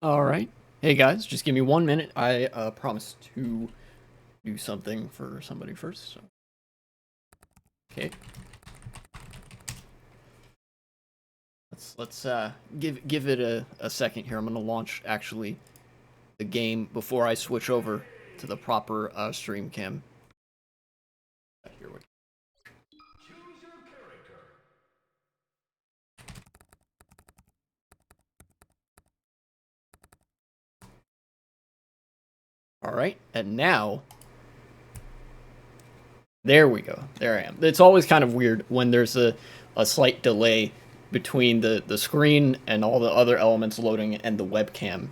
Alright. Hey guys, just give me 1 minute. I promised to do something for somebody first, so. Okay. Let's give it a second here. I'm gonna launch actually the game before I switch over to the proper stream cam. Here we go. Alright, and now there we go. There I am. It's always kind of weird when there's a slight delay between the screen and all the other elements loading and the webcam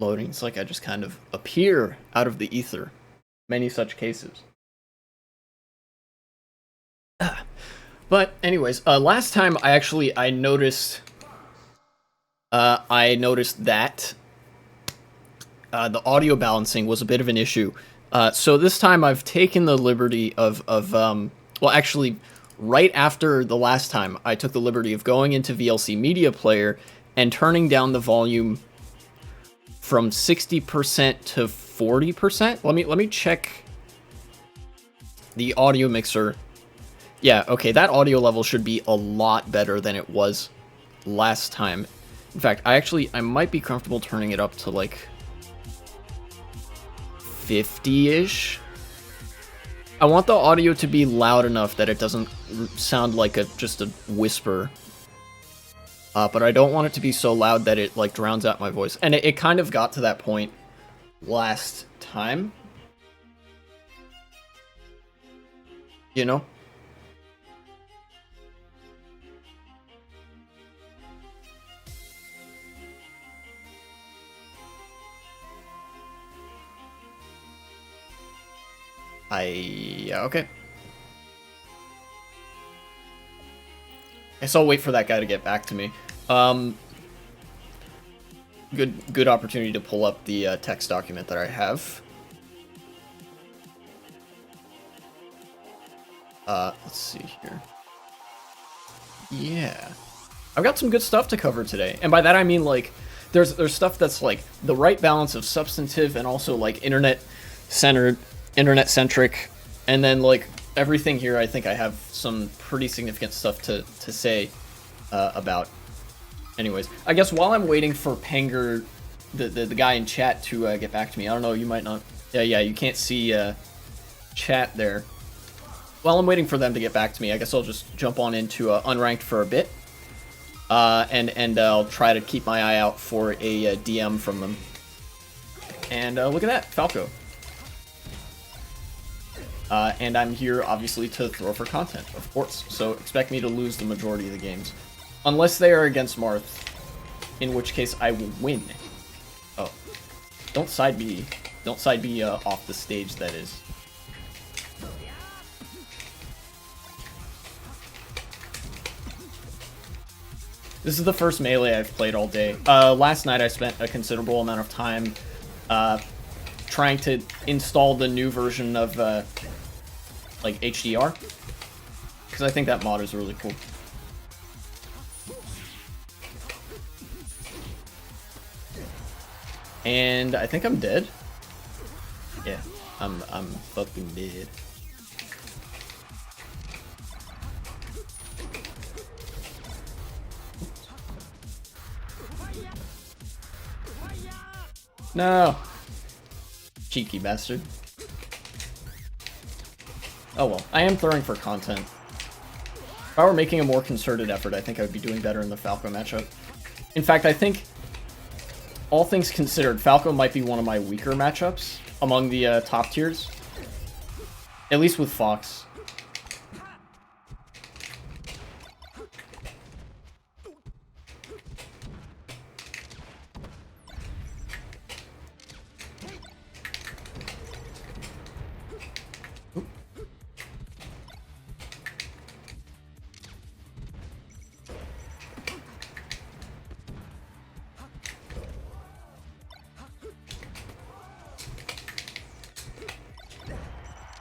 loading. It's like I just kind of appear out of the ether. Many such cases. But anyways, last time I noticed that the audio balancing was a bit of an issue. So this time I've taken the liberty of well, actually, right after the last time, I took the liberty of going into VLC Media Player and turning down the volume from 60% to 40%. Let me check the audio mixer. Yeah, okay, that audio level should be a lot better than it was last time. In fact, I might be comfortable turning it up to like 50-ish. I want the audio to be loud enough that it doesn't sound like just a whisper. But I don't want it to be so loud that it like drowns out my voice. And it kind of got to that point last time. You know? Yeah, okay. I guess I'll wait for that guy to get back to me. Good opportunity to pull up the text document that I have. Let's see here. Yeah. I've got some good stuff to cover today. And by that I mean like there's stuff that's like the right balance of substantive and also like internet-centered, internet-centric, and then like everything here I think I have some pretty significant stuff to say about. Anyways, I guess while I'm waiting for Panger, the guy in chat to get back to me, I don't know, you might not, yeah, you can't see chat there. While I'm waiting for them to get back to me, I guess I'll just jump on into Unranked for a bit. And I'll try to keep my eye out for a DM from them. And look at that, Falco. And I'm here, obviously, to throw for content, of course. So expect me to lose the majority of the games. Unless they are against Marth, in which case I will win. Oh. Don't side B off the stage, that is. This is the first Melee I've played all day. Last night I spent a considerable amount of time trying to install the new version of like HDR, because I think that mod is really cool. And I think I'm dead. Yeah, I'm fucking dead. No! Cheeky bastard. Oh well, I am throwing for content. If I were making a more concerted effort, I think I would be doing better in the Falco matchup. In fact, I think, all things considered, Falco might be one of my weaker matchups among the top tiers. At least with Fox.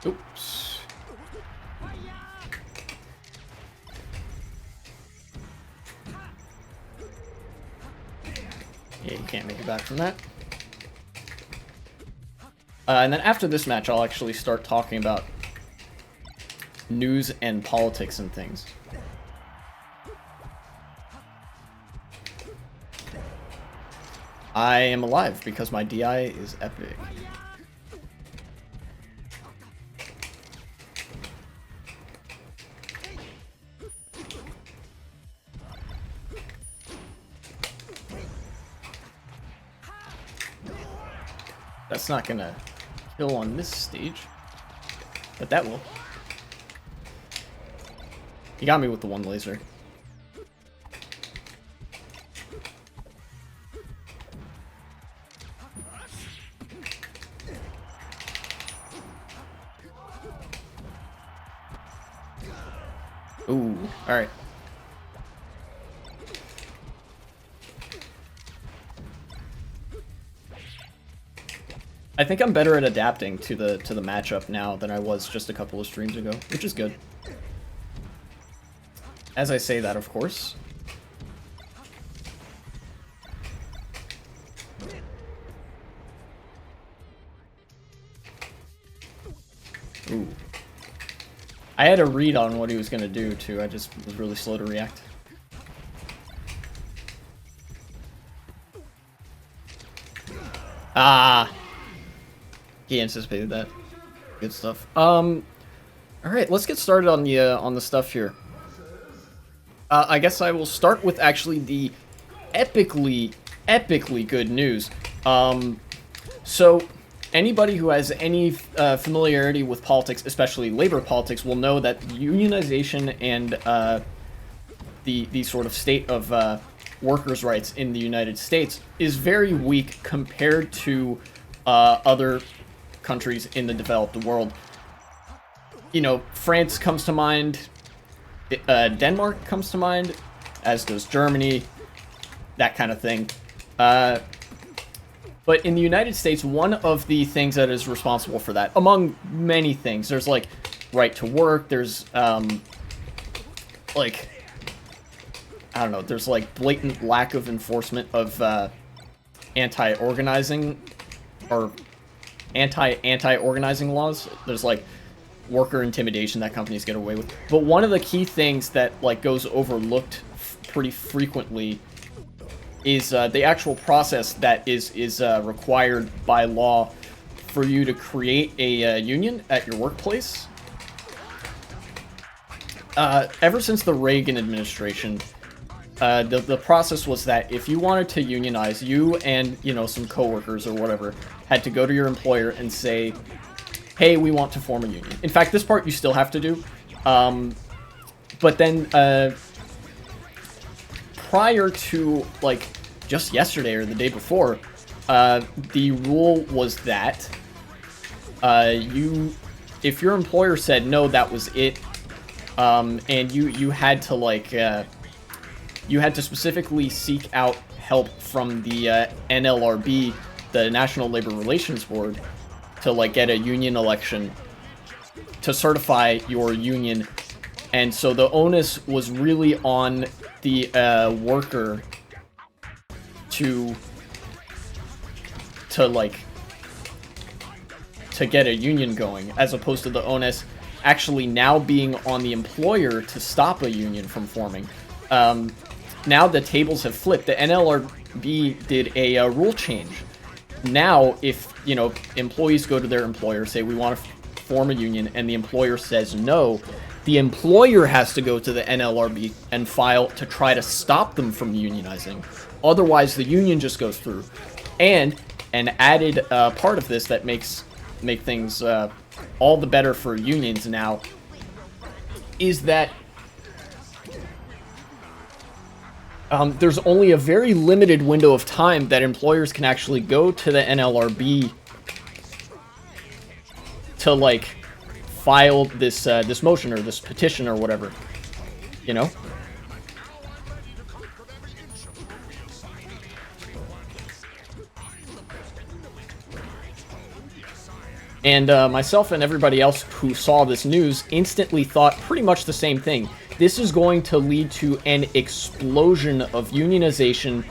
Oops. Yeah, you can't make it back from that. And then after this match, I'll actually start talking about news and politics and things. I am alive because my DI is epic. That's not gonna kill on this stage, but that will. He got me with the one laser. Ooh, alright. I think I'm better at adapting to the matchup now than I was just a couple of streams ago, which is good. As I say that, of course. Ooh. I had a read on what he was gonna do too, I just was really slow to react. Ah! He anticipated that. Good stuff. Alright, let's get started on the stuff here. I guess I will start with actually the epically good news. So, anybody who has any familiarity with politics, especially labor politics, will know that unionization and the sort of state of workers' rights in the United States is very weak compared to other countries in the developed world. You know, France comes to mind, Denmark comes to mind, as does Germany, that kind of thing. But in the United States, one of the things that is responsible for that, among many things, there's like right to work, there's like, I don't know, there's like blatant lack of enforcement of anti-organizing or anti-organizing laws. There's like worker intimidation that companies get away with. But one of the key things that like goes overlooked pretty frequently is the actual process that is required by law for you to create a union at your workplace. Ever since the Reagan administration, the process was that if you wanted to unionize, you and, you know, some coworkers or whatever had to go to your employer and say, hey, we want to form a union. In fact, this part you still have to do. But then prior to, like, just yesterday or the day before, the rule was that if your employer said no, that was it, and you had to, like, you had to specifically seek out help from the NLRB, the National Labor Relations Board, to, like, get a union election to certify your union. And so the onus was really on the worker to get a union going, as opposed to the onus actually now being on the employer to stop a union from forming. Now the tables have flipped. The NLRB did a rule change. Now, if, you know, employees go to their employer, say we want to form a union, and the employer says no, the employer has to go to the NLRB and file to try to stop them from unionizing. Otherwise, the union just goes through. And an added part of this that make things all the better for unions now is that there's only a very limited window of time that employers can actually go to the NLRB to, like, file this this motion or this petition or whatever, you know? And myself and everybody else who saw this news instantly thought pretty much the same thing. This is going to lead to an explosion of unionization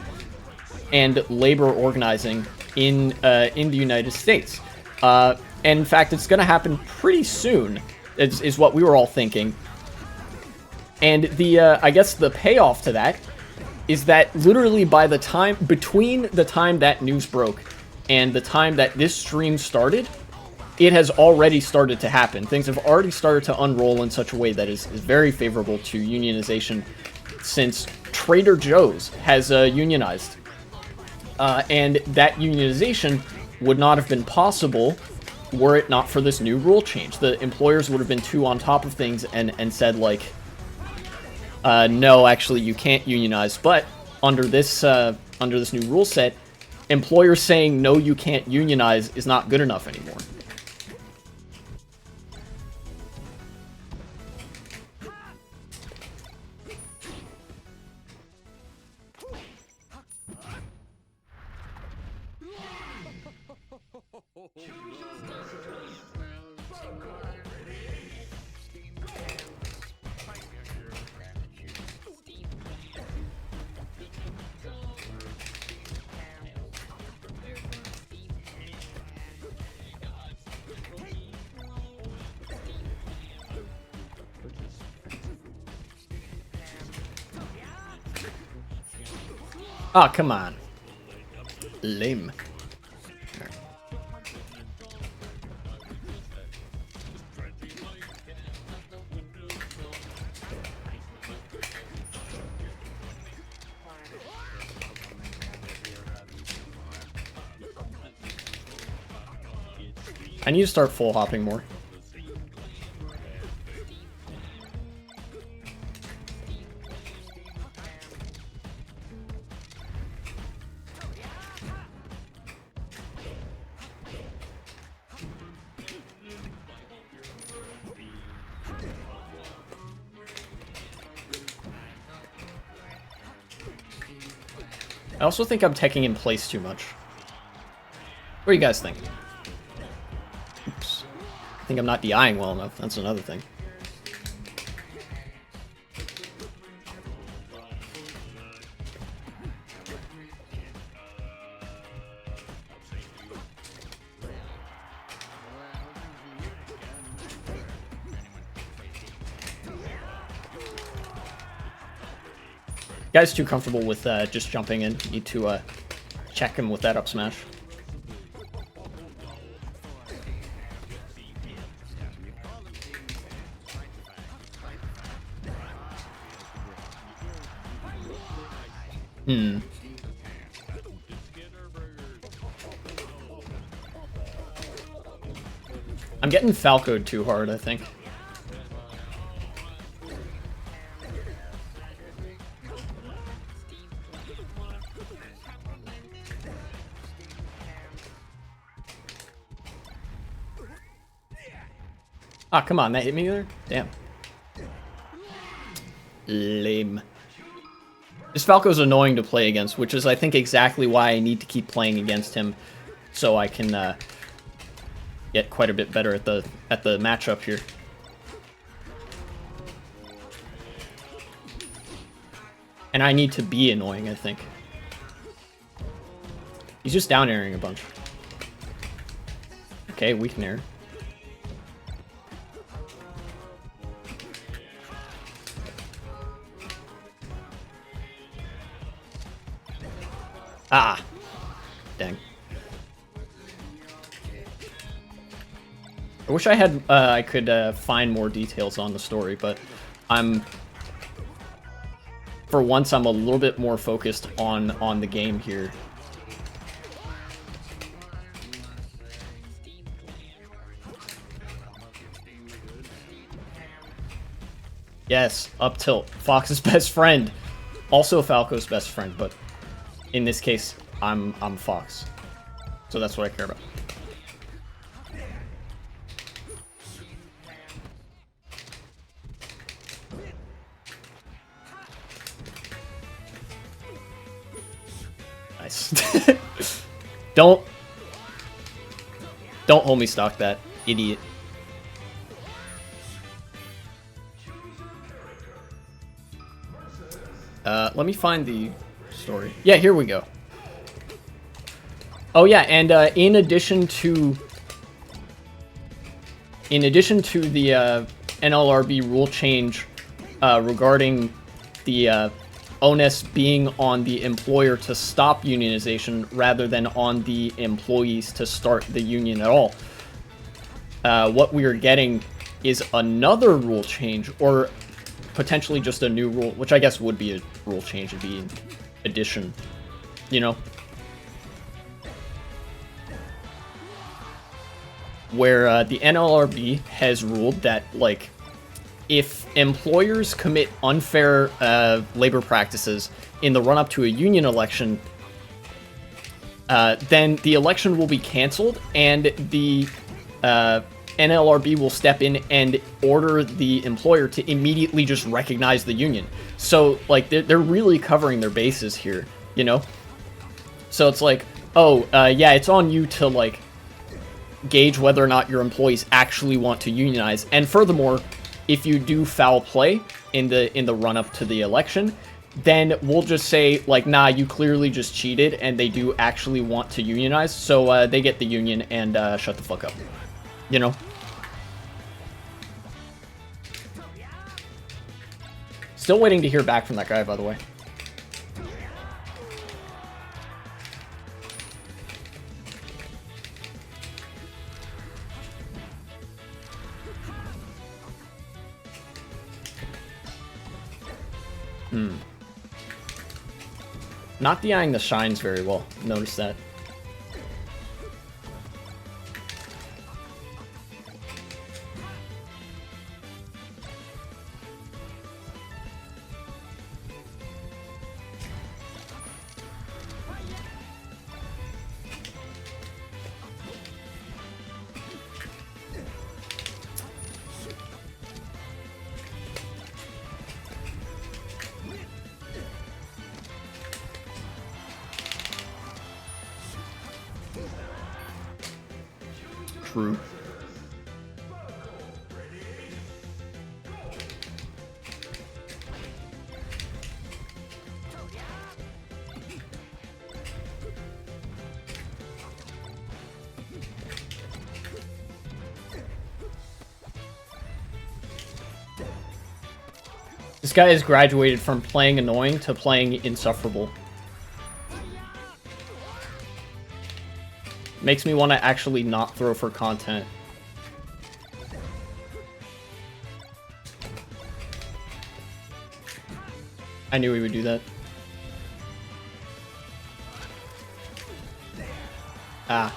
and labor organizing in the United States. And in fact, it's going to happen pretty soon, is what we were all thinking. And the I guess the payoff to that is that literally by the time, between the time that news broke and the time that this stream started, it has already started to happen. Things have already started to unroll in such a way that is very favorable to unionization, since Trader Joe's has unionized. And that unionization would not have been possible were it not for this new rule change. The employers would have been too on top of things and said, like, no, actually, you can't unionize. But under this new rule set, employers saying, no, you can't unionize is not good enough anymore. Ah, come on. Lame. I need to start full hopping more. I also think I'm teching in place too much. What do you guys think? Oops. I think I'm not DIing well enough. That's another thing. Guy's too comfortable with just jumping in. Need to check him with that up smash. I'm getting Falco'd too hard, I think. Ah, come on, that hit me there? Damn. Lame. This Falco's annoying to play against, which is, I think, exactly why I need to keep playing against him, so I can get quite a bit better at the matchup here. And I need to be annoying, I think. He's just down airing a bunch. Okay, weak nair. Ah! Dang. I wish I had, I could find more details on the story, but for once, I'm a little bit more focused on the game here. Yes, up tilt. Fox's best friend. Also Falco's best friend, but in this case, I'm Fox. So that's what I care about. Nice. Don't hold me stock that, idiot. Let me find the story. Yeah, here we go. Oh yeah, and in addition to the NLRB rule change regarding the onus being on the employer to stop unionization rather than on the employees to start the union at all, what we are getting is another rule change, or potentially just a new rule, which I guess would be a rule change, it'd be an addition, you know? Where the NLRB has ruled that, like, if employers commit unfair labor practices in the run-up to a union election, then the election will be canceled, and the NLRB will step in and order the employer to immediately just recognize the union. So, like, they're really covering their bases here, you know? So it's like, oh, yeah, it's on you to, like, gauge whether or not your employees actually want to unionize. And furthermore, if you do foul play in the run-up to the election, then we'll just say, like, nah, you clearly just cheated, and they do actually want to unionize, so they get the union and shut the fuck up. You know? Still waiting to hear back from that guy, by the way. Not DIing the shines very well. Notice that. True. This guy has graduated from playing annoying to playing insufferable. Makes me want to actually not throw for content. I knew he would do that. Ah.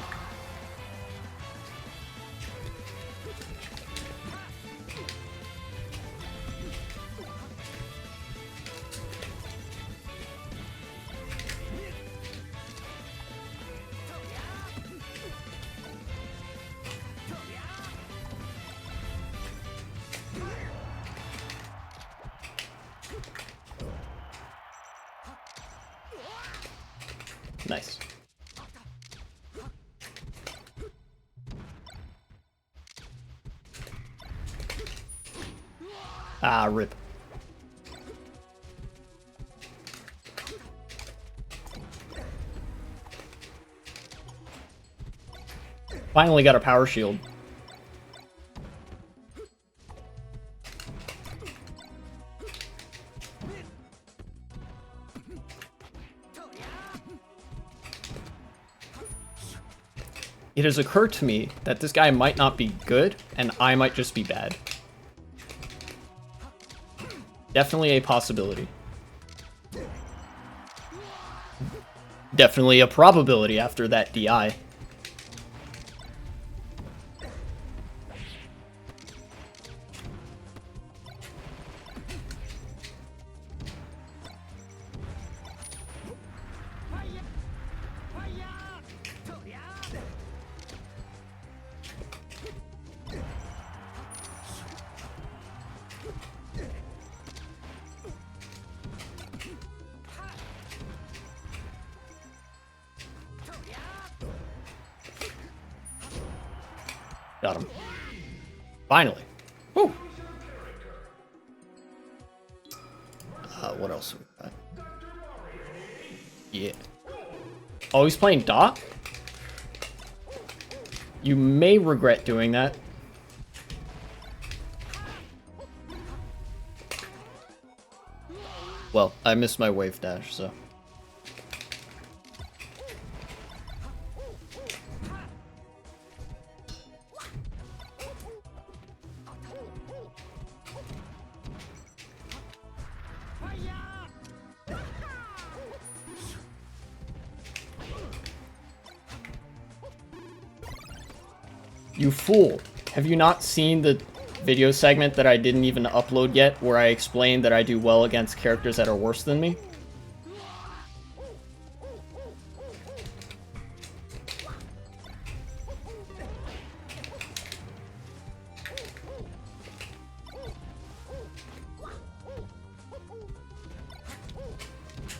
Nice. Ah, rip. Finally got a power shield. It has occurred to me that this guy might not be good, and I might just be bad. Definitely a possibility. Definitely a probability after that DI. Got him. Finally. Woo! What else we got? Yeah. Oh, he's playing Doc? You may regret doing that. Well, I missed my wave dash, so. You fool! Have you not seen the video segment that I didn't even upload yet, where I explained that I do well against characters that are worse than me?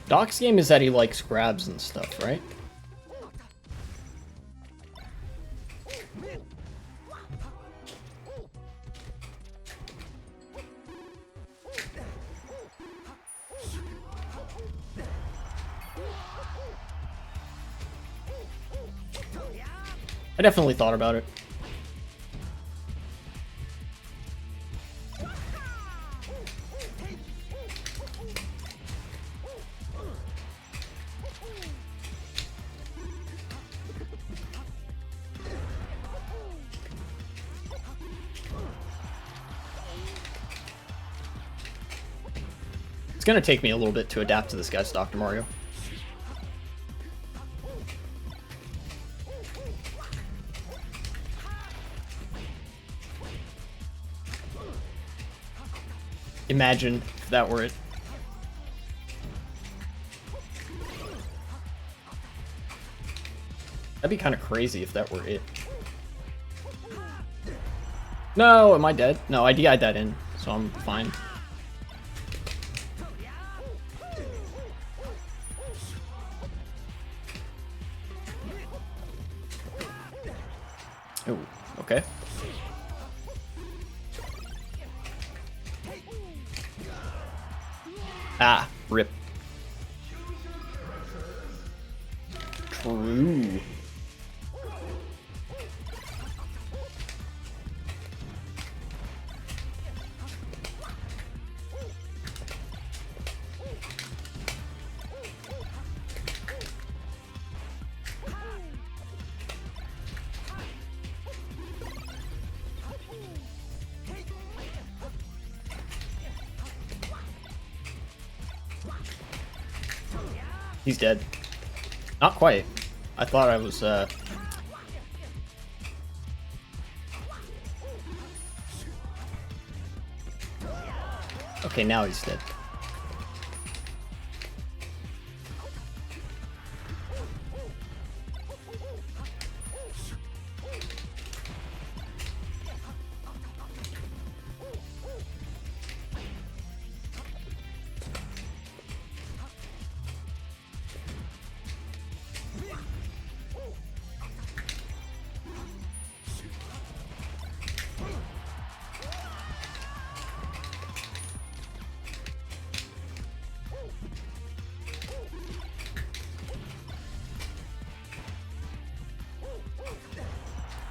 Doc's game is that he likes grabs and stuff, right? I definitely thought about it. It's gonna take me a little bit to adapt to this guy's Dr. Mario. Imagine if that were it. That'd be kind of crazy if that were it. No, am I dead? No, I DI'd that in, so I'm fine. Oh, okay. Ah, rip. True. He's dead. Not quite. I thought I was, Okay, now he's dead.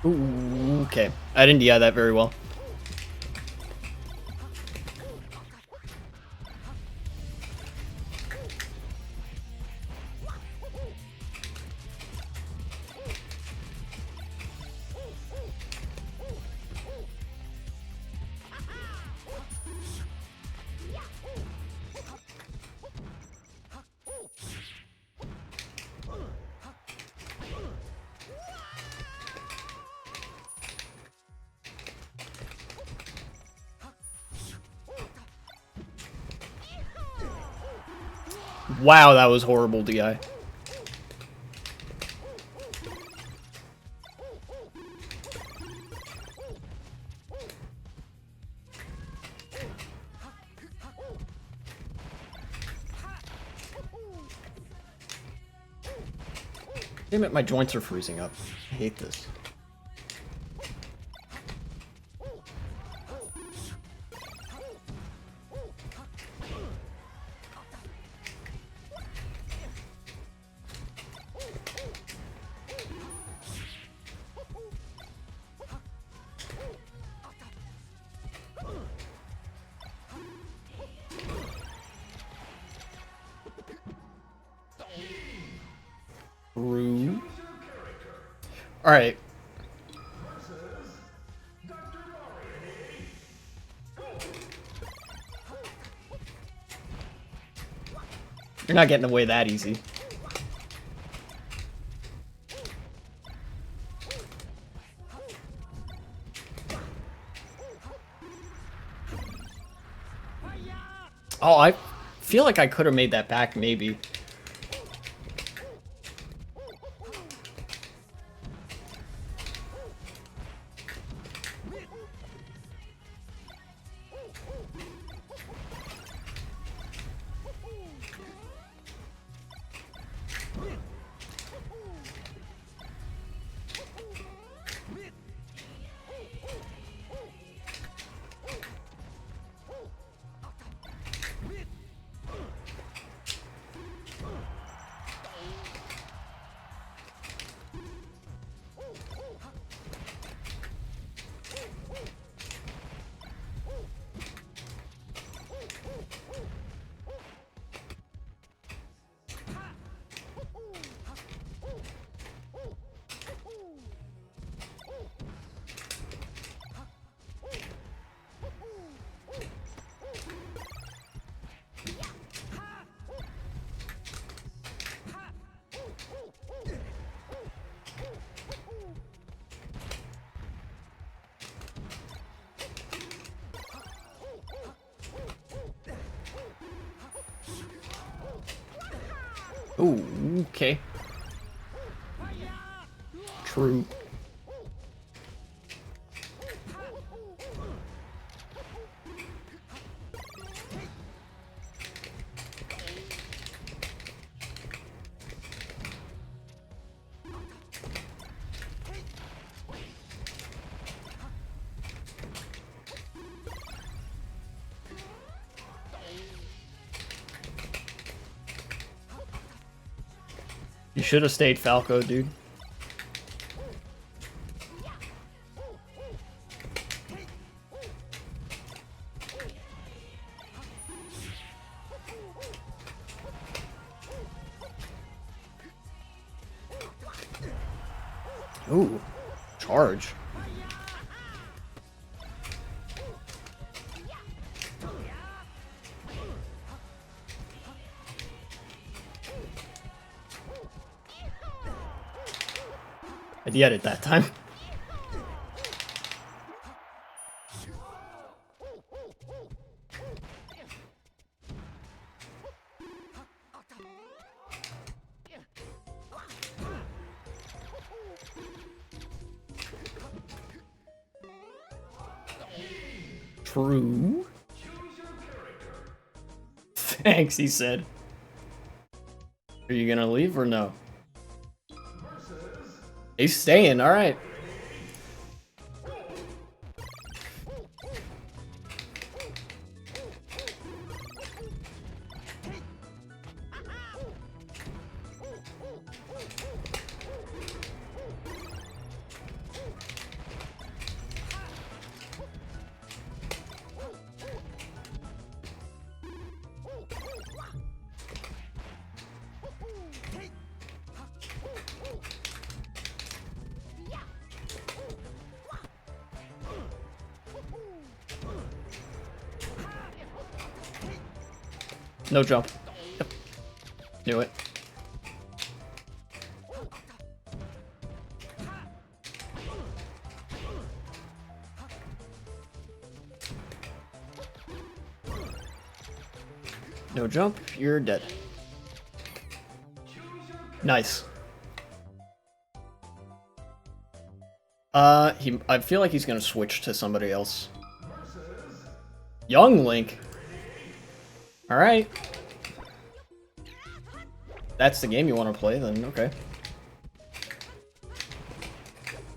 Ooh, okay. I didn't DI that very well. Wow, that was horrible, DI. Damn it, my joints are freezing up. I hate this. All right. You're not getting away that easy. Oh, I feel like I could have made that back, maybe. Ooh, okay. True. You should have stayed Falco, dude. Ooh, charge. I did it that time. True. Thanks, he said. Are you gonna leave or no? He's staying, alright. No jump. Yep. Knew it. No jump, you're dead. Nice. I feel like he's gonna switch to somebody else. Young Link. Alright. That's the game you want to play, then okay.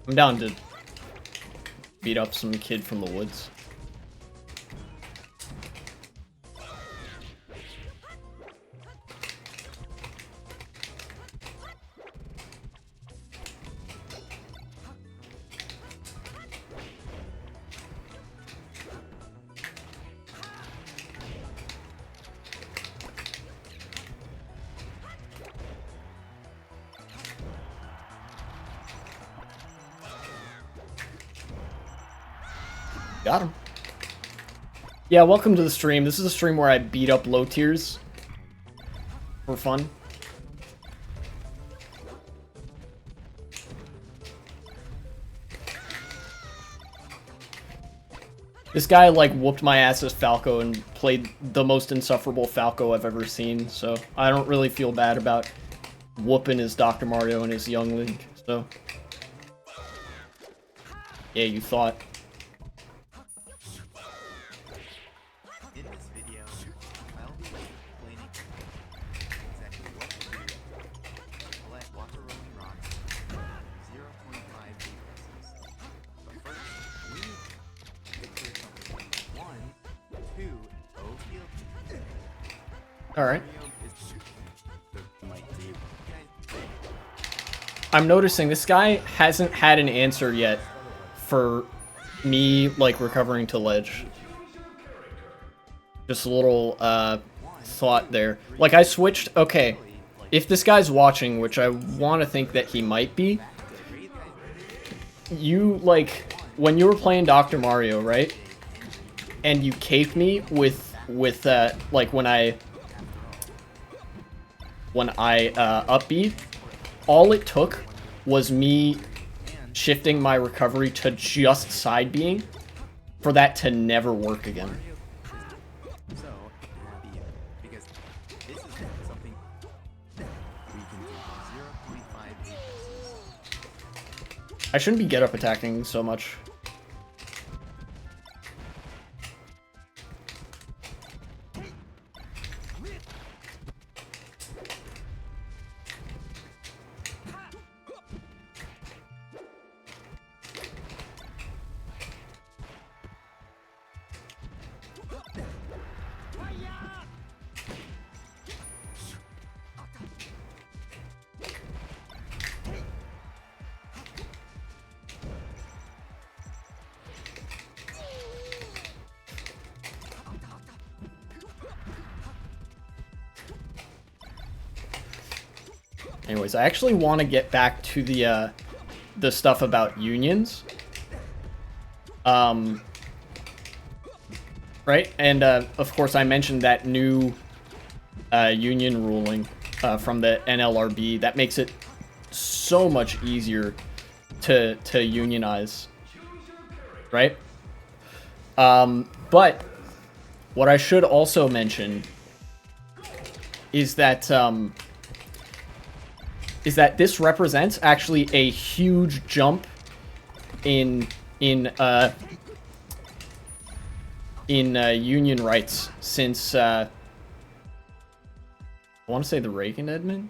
I'm down to beat up some kid from the woods. Got him. Yeah, welcome to the stream. This is a stream where I beat up low tiers for fun. This guy, like, whooped my ass as Falco and played the most insufferable Falco I've ever seen, so I don't really feel bad about whooping his Dr. Mario and his Young Link, so... Yeah, you thought. In this video, I'll be explaining exactly what to do to collect water rolling rocks 0.5 defenses. But first, we need to clear something. 1, 2, O field. Alright. I'm noticing this guy hasn't had an answer yet for me, like, recovering to ledge. Just a little, thought there. Like, I switched... Okay, if this guy's watching, which I want to think that he might be, you, like, when you were playing Dr. Mario, right? And you caped me with like, when I upbeat, all it took was me shifting my recovery to just side being for that to never work again. So, because this is something we can do 0.5 defenses. I shouldn't be get up attacking so much. Anyways, I actually want to get back to the stuff about unions. Right? And, of course, I mentioned that new union ruling from the NLRB. That makes it so much easier to unionize. Right? But what I should also mention is that this represents actually a huge jump in union rights since I want to say the Reagan admin.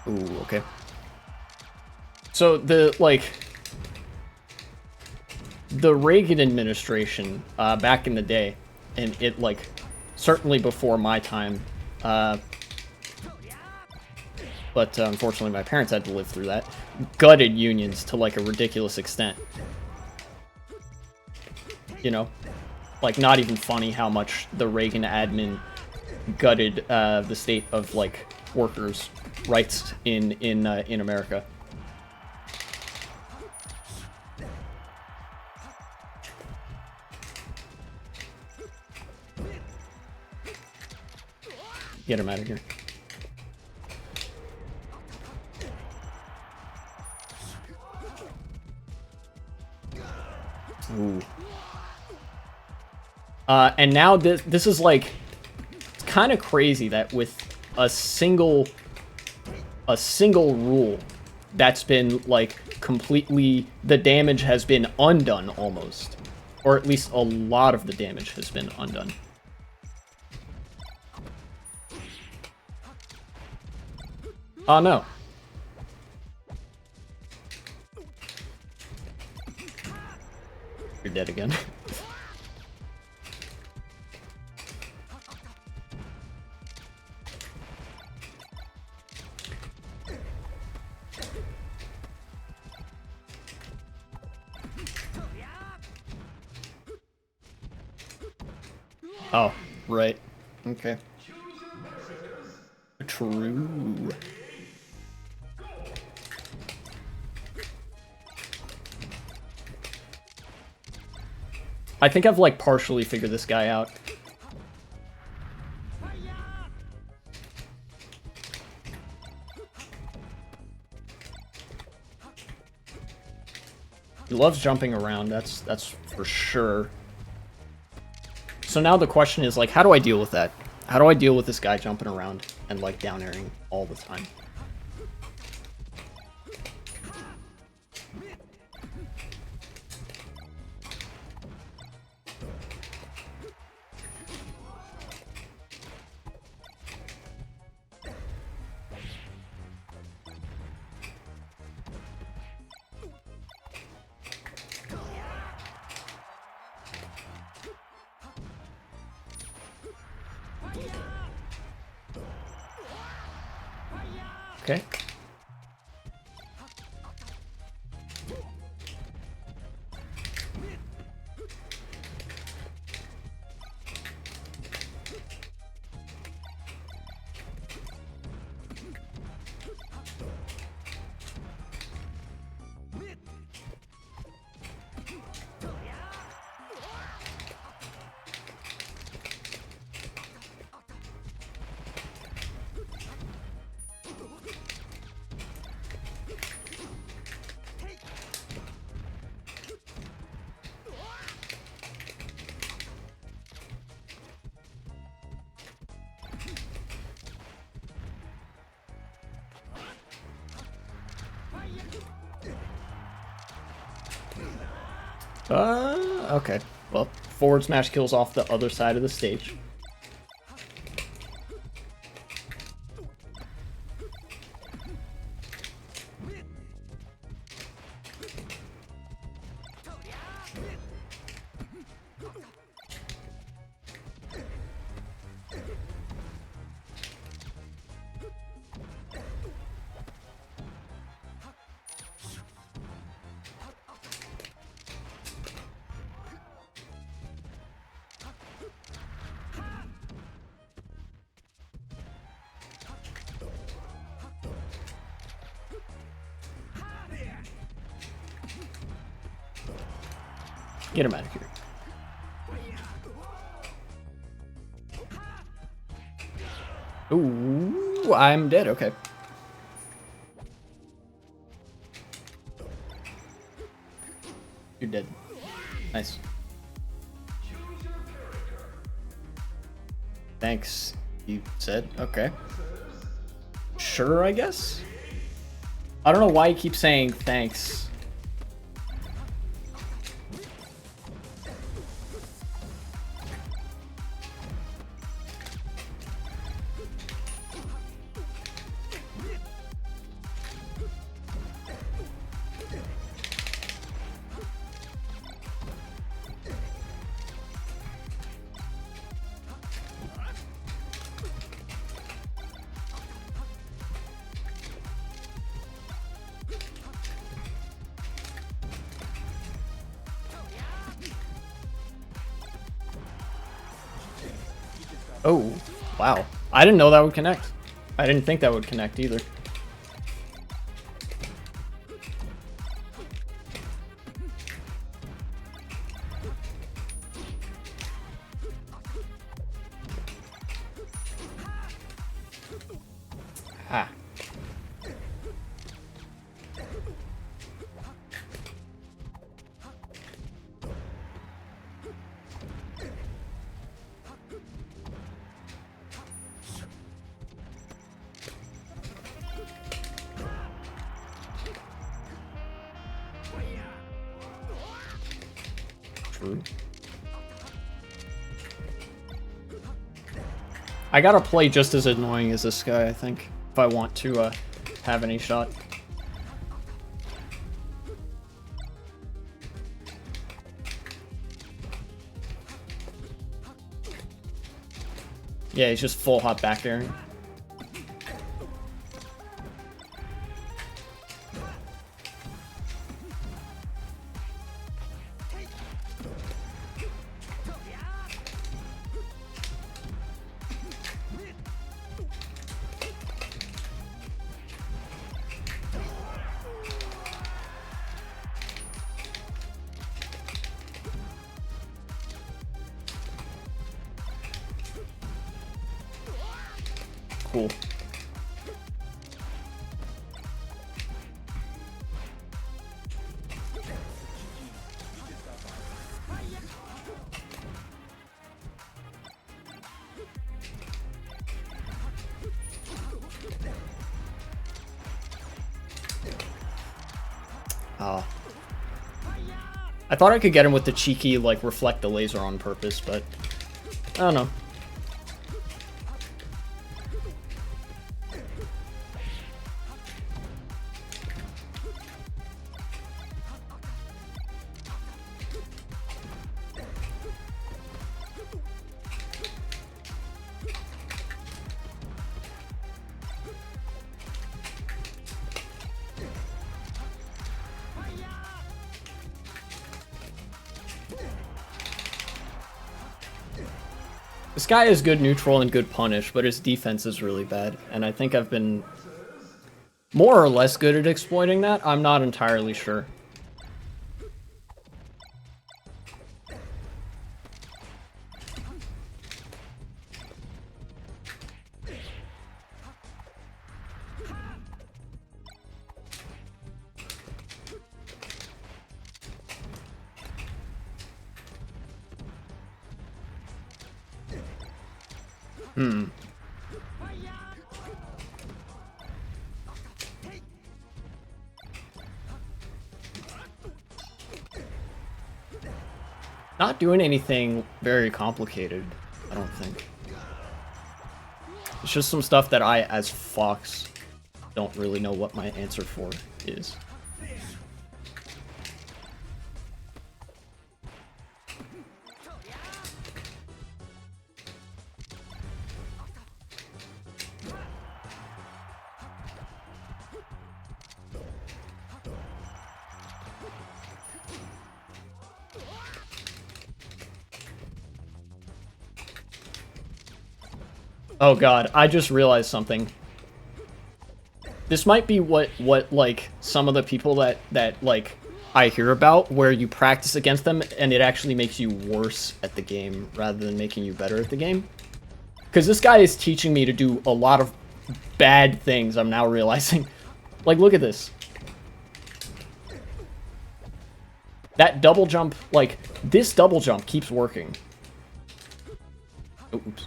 Ooh, okay. So the Reagan administration back in the day, and it certainly before my time, but unfortunately my parents had to live through that, gutted unions to a ridiculous extent. You know, not even funny how much the Reagan admin gutted the state of workers' rights in America. Get him out of here. Ooh. And now this is it's kind of crazy that with a single rule that's been completely, the damage has been undone almost. Or at least a lot of the damage has been undone. Oh no. You're dead again. Oh, right. Okay. True. I think I've, like, partially figured this guy out. He loves jumping around, that's for sure. So now the question is, like, how do I deal with that? How do I deal with this guy jumping around and, like, down airing all the time? Okay. Okay. Well, forward smash kills off the other side of the stage. Get him out of here. Ooh, I'm dead. Okay. You're dead. Nice. Thanks, you said. Okay. Sure, I guess? I don't know why you keep saying thanks. Oh, wow. I didn't know that would connect. I didn't think that would connect either. Ah. through. I gotta play just as annoying as this guy, I think, if I want to have any shot. Yeah, he's just full hop back there. Cool. Ah. I thought I could get him with the cheeky, like, reflect the laser on purpose, but I don't know. This guy is good neutral and good punish, but his defense is really bad, and I think I've been more or less good at exploiting that. I'm not entirely sure. Not doing anything very complicated, I don't think. It's just some stuff that I, as Fox, don't really know what my answer for is. Oh god, I just realized something. This might be what like some of the people that like I hear about, where you practice against them and it actually makes you worse at the game rather than making you better at the game. Because this guy is teaching me to do a lot of bad things, I'm now realizing. Like, look at this. That double jump, like, this double jump keeps working. Oh, oops.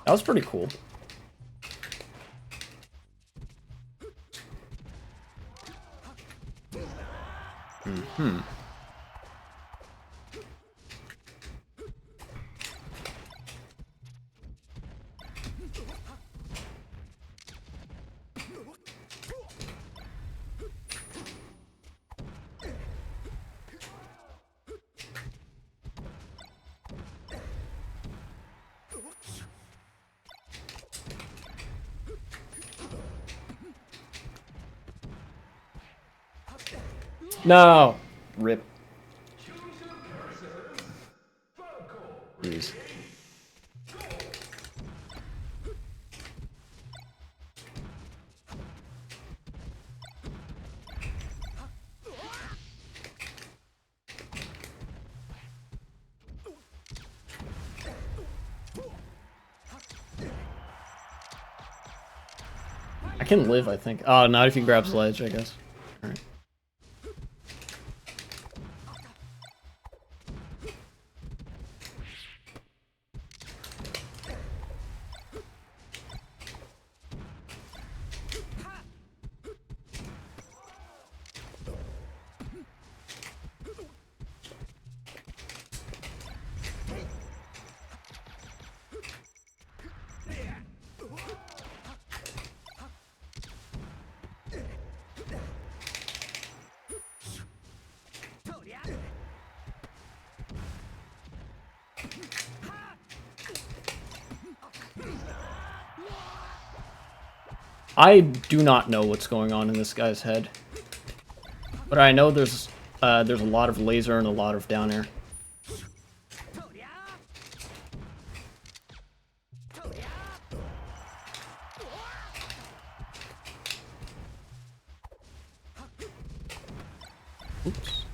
That was pretty cool. Mm-hmm. No! Rip. Jeez. can live, I think. Oh, not if you grab Sledge, I guess. Alright. I do not know what's going on in this guy's head, but I know there's a lot of laser and a lot of down air. Oops.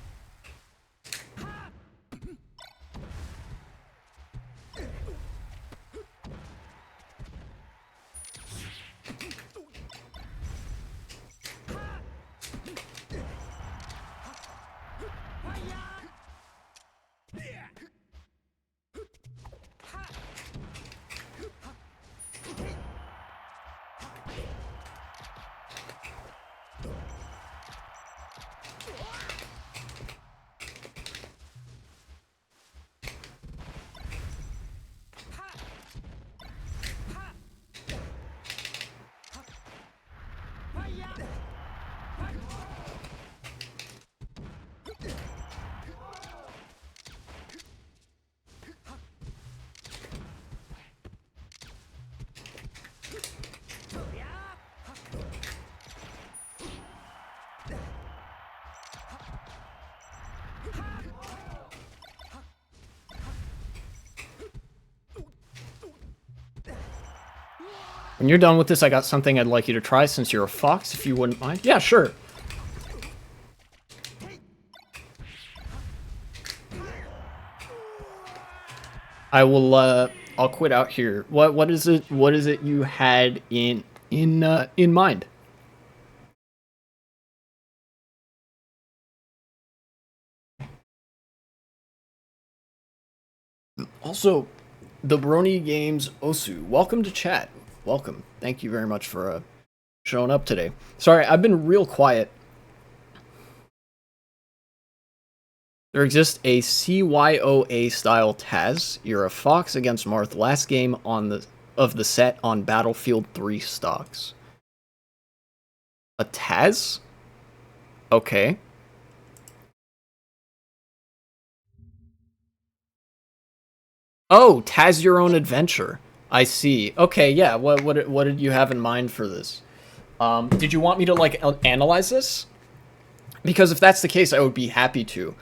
When you're done with this, I got something I'd like you to try since you're a fox, if you wouldn't mind. Yeah, sure. I will, I'll quit out here. What is it you had in mind? Also, the Brony Games Osu, welcome to chat. Welcome. Thank you very much for showing up today. Sorry, I've been real quiet. There exists a CYOA style Taz. You're a fox against Marth. Last game of the set on Battlefield 3 stocks. A Taz? Okay. Oh, Taz Your Own Adventure. I see. Okay, yeah. What did you have in mind for this? Did you want me to like analyze this? Because if that's the case, I would be happy to.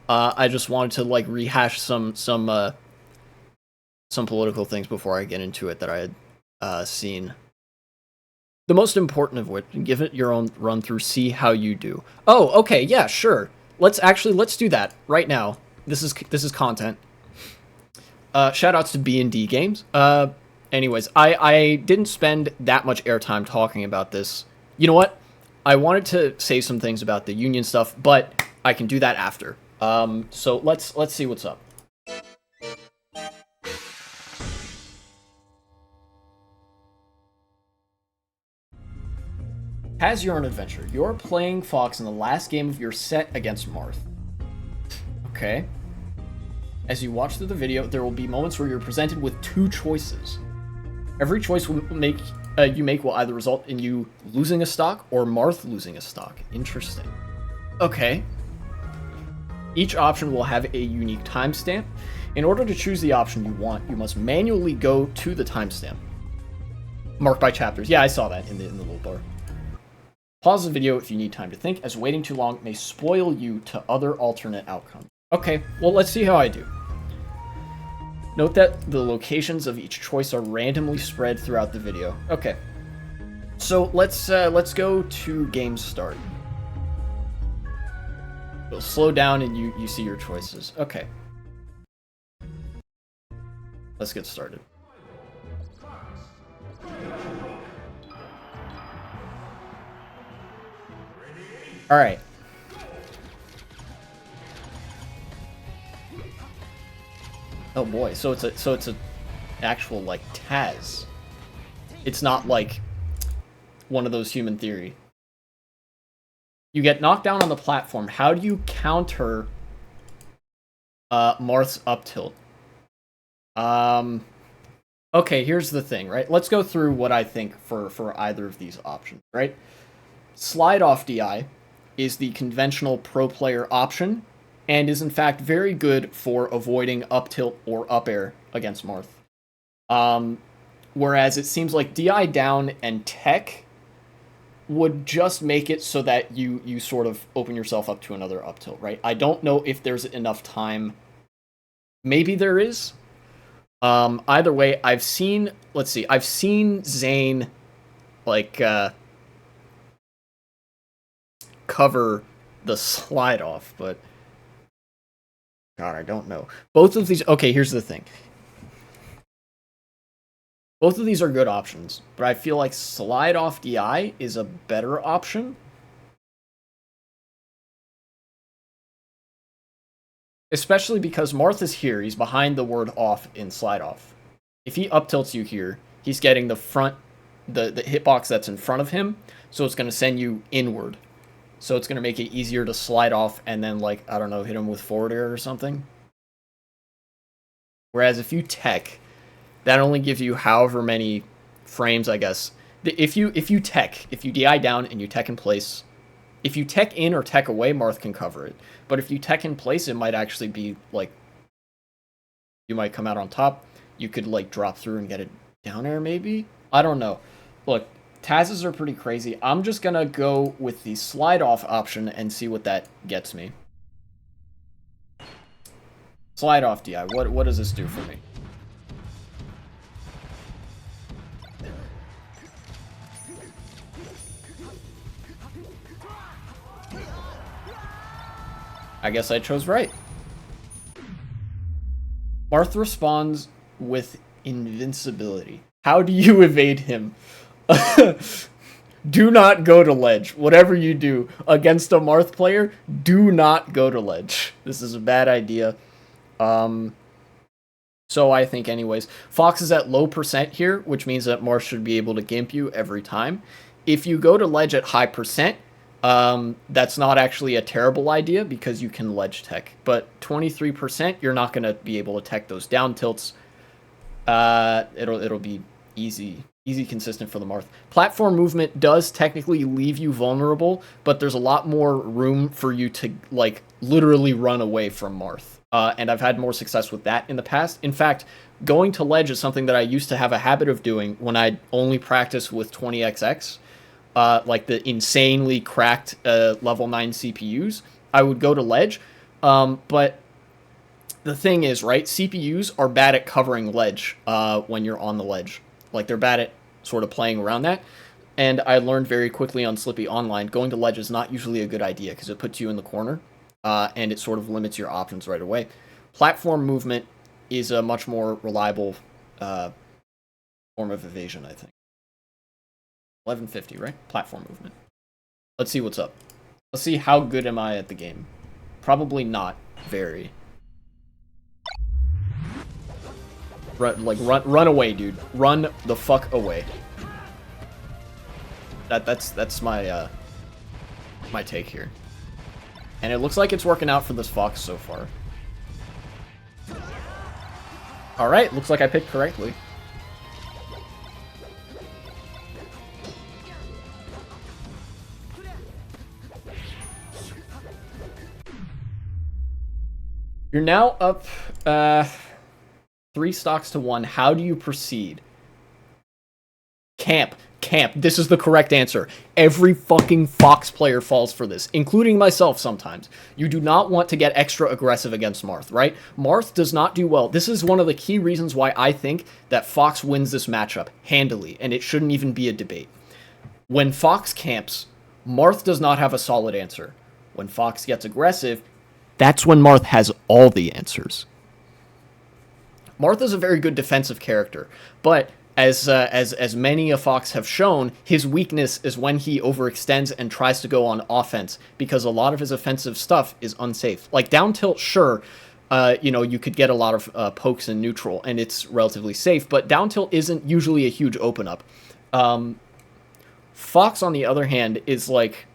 I just wanted to like rehash some political things before I get into it that I had seen. The most important of which, give it your own run through, see how you do. Oh, okay, yeah, sure. Let's do that right now. This is content. Shout outs to B&D Games. Anyways, I didn't spend that much airtime talking about this. You know what? I wanted to say some things about the union stuff, but I can do that after. So let's see what's up. Has Your Own Adventure. You're playing Fox in the last game of your set against Marth. Okay. As you watch through the video, there will be moments where you're presented with two choices. Every choice you make will either result in you losing a stock or Marth losing a stock. Interesting. Okay. Each option will have a unique timestamp. In order to choose the option you want, you must manually go to the timestamp. Marked by chapters. Yeah, I saw that in the little bar. Pause the video if you need time to think, as waiting too long may spoil you to other alternate outcomes. Okay, well, let's see how I do. Note that the locations of each choice are randomly spread throughout the video. Okay. So let's go to game start. It'll slow down and you see your choices. Okay. Let's get started. All right. Oh boy, so it's a actual like Taz. It's not like one of those human theory. You get knocked down on the platform. How do you counter Marth's up tilt? Okay, here's the thing, right? Let's go through what I think for either of these options, right? Slide off DI is the conventional pro player option, and is in fact very good for avoiding up tilt or up air against Marth. Whereas it seems like DI down and tech would just make it so that you sort of open yourself up to another up tilt, right? I don't know if there's enough time. Maybe there is. Either way, I've seen Zane like cover the slide off, but God, I don't know. Both of these, okay, here's the thing. Both of these are good options, but I feel like slide off DI is a better option. Especially because Marth is here, he's behind the word off in slide off. If he up tilts you here, he's getting the hitbox that's in front of him, so it's going to send you inward. So it's going to make it easier to slide off and then, like, I don't know, hit him with forward air or something. Whereas if you tech, that only gives you however many frames, I guess. If you DI down and you tech in place, if you tech in or tech away, Marth can cover it. But if you tech in place, it might actually be, like, you might come out on top. You could, like, drop through and get it down air, maybe? I don't know. Look, Taz's are pretty crazy. I'm just gonna go with the slide off option and see what that gets me. Slide off DI. What does this do for me? I guess I chose right. Marth responds with invincibility. How do you evade him? Do not go to ledge. Whatever you do against a Marth player, do not go to ledge. This is a bad idea. So I think anyways. Fox is at low percent here, which means that Marth should be able to gimp you every time. If you go to ledge at high percent, that's not actually a terrible idea because you can ledge tech. But 23%, you're not going to be able to tech those down tilts. It'll be easy consistent for the Marth. Platform movement does technically leave you vulnerable, but there's a lot more room for you to, like, literally run away from Marth. And I've had more success with that in the past. In fact, going to ledge is something that I used to have a habit of doing when I only practiced with 20XX. Like the insanely cracked level 9 CPUs, I would go to ledge. But the thing is, right, CPUs are bad at covering ledge when you're on the ledge. Like, they're bad at sort of playing around that. And I learned very quickly on Slippy Online, going to ledge is not usually a good idea because it puts you in the corner and it sort of limits your options right away. Platform movement is a much more reliable form of evasion, I think. 1150, right? Platform movement. Let's see what's up. Let's see how good am I at the game. Probably not very. Run away, dude. Run the fuck away. That's my my take here. And it looks like it's working out for this Fox so far. Alright, looks like I picked correctly. You're now up 3 stocks to 1. How do you proceed? Camp. This is the correct answer. Every fucking Fox player falls for this, including myself sometimes. You do not want to get extra aggressive against Marth, right? Marth does not do well. This is one of the key reasons why I think that Fox wins this matchup handily, and it shouldn't even be a debate. When Fox camps, Marth does not have a solid answer. When Fox gets aggressive, that's when Marth has all the answers. Marth is a very good defensive character, but as many of Fox have shown, his weakness is when he overextends and tries to go on offense, because a lot of his offensive stuff is unsafe. Like down tilt, sure, you could get a lot of pokes in neutral, and it's relatively safe, but down tilt isn't usually a huge open up. Fox, on the other hand, is like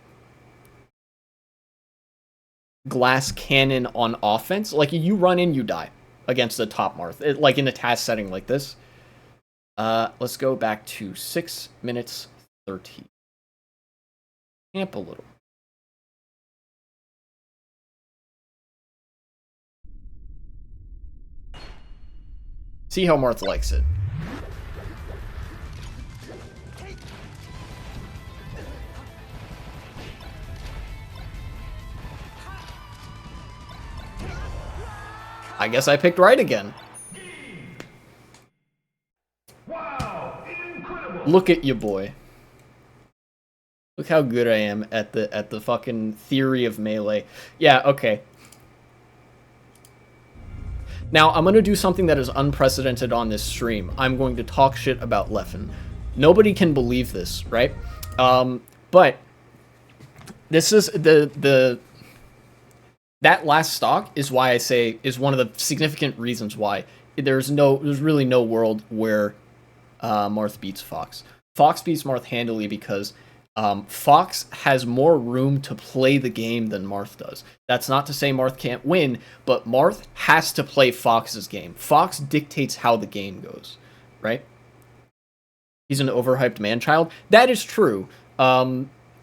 glass cannon on offense. Like, you run in, you die against the top Marth. Like, in a task setting like this. Let's go back to 6 minutes 13. Camp a little. See how Marth likes it. I guess I picked right again. Wow, incredible. Look at you, boy. Look how good I am at the fucking theory of melee. Yeah, okay. Now, I'm going to do something that is unprecedented on this stream. I'm going to talk shit about Leffen. Nobody can believe this, right? But this is that last stock is why I say is one of the significant reasons why there's really no world where Marth beats Fox. Fox beats Marth handily because Fox has more room to play the game than Marth does. That's not to say Marth can't win, but Marth has to play Fox's game. Fox dictates how the game goes, right? He's an overhyped man-child. That is true.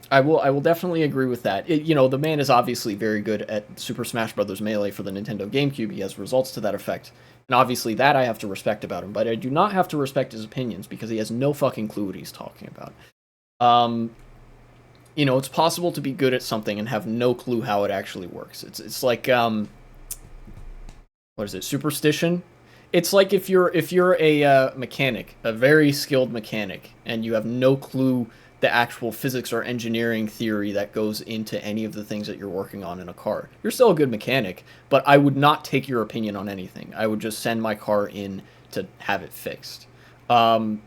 I will definitely agree with that. The man is obviously very good at Super Smash Bros. Melee for the Nintendo GameCube. He has results to that effect. And obviously that I have to respect about him, but I do not have to respect his opinions because he has no fucking clue what he's talking about. It's possible to be good at something and have no clue how it actually works. It's like, what is it, superstition? It's like if you're a mechanic, a very skilled mechanic, and you have no clue the actual physics or engineering theory that goes into any of the things that you're working on in a car. You're still a good mechanic, but I would not take your opinion on anything. I would just send my car in to have it fixed. Leffen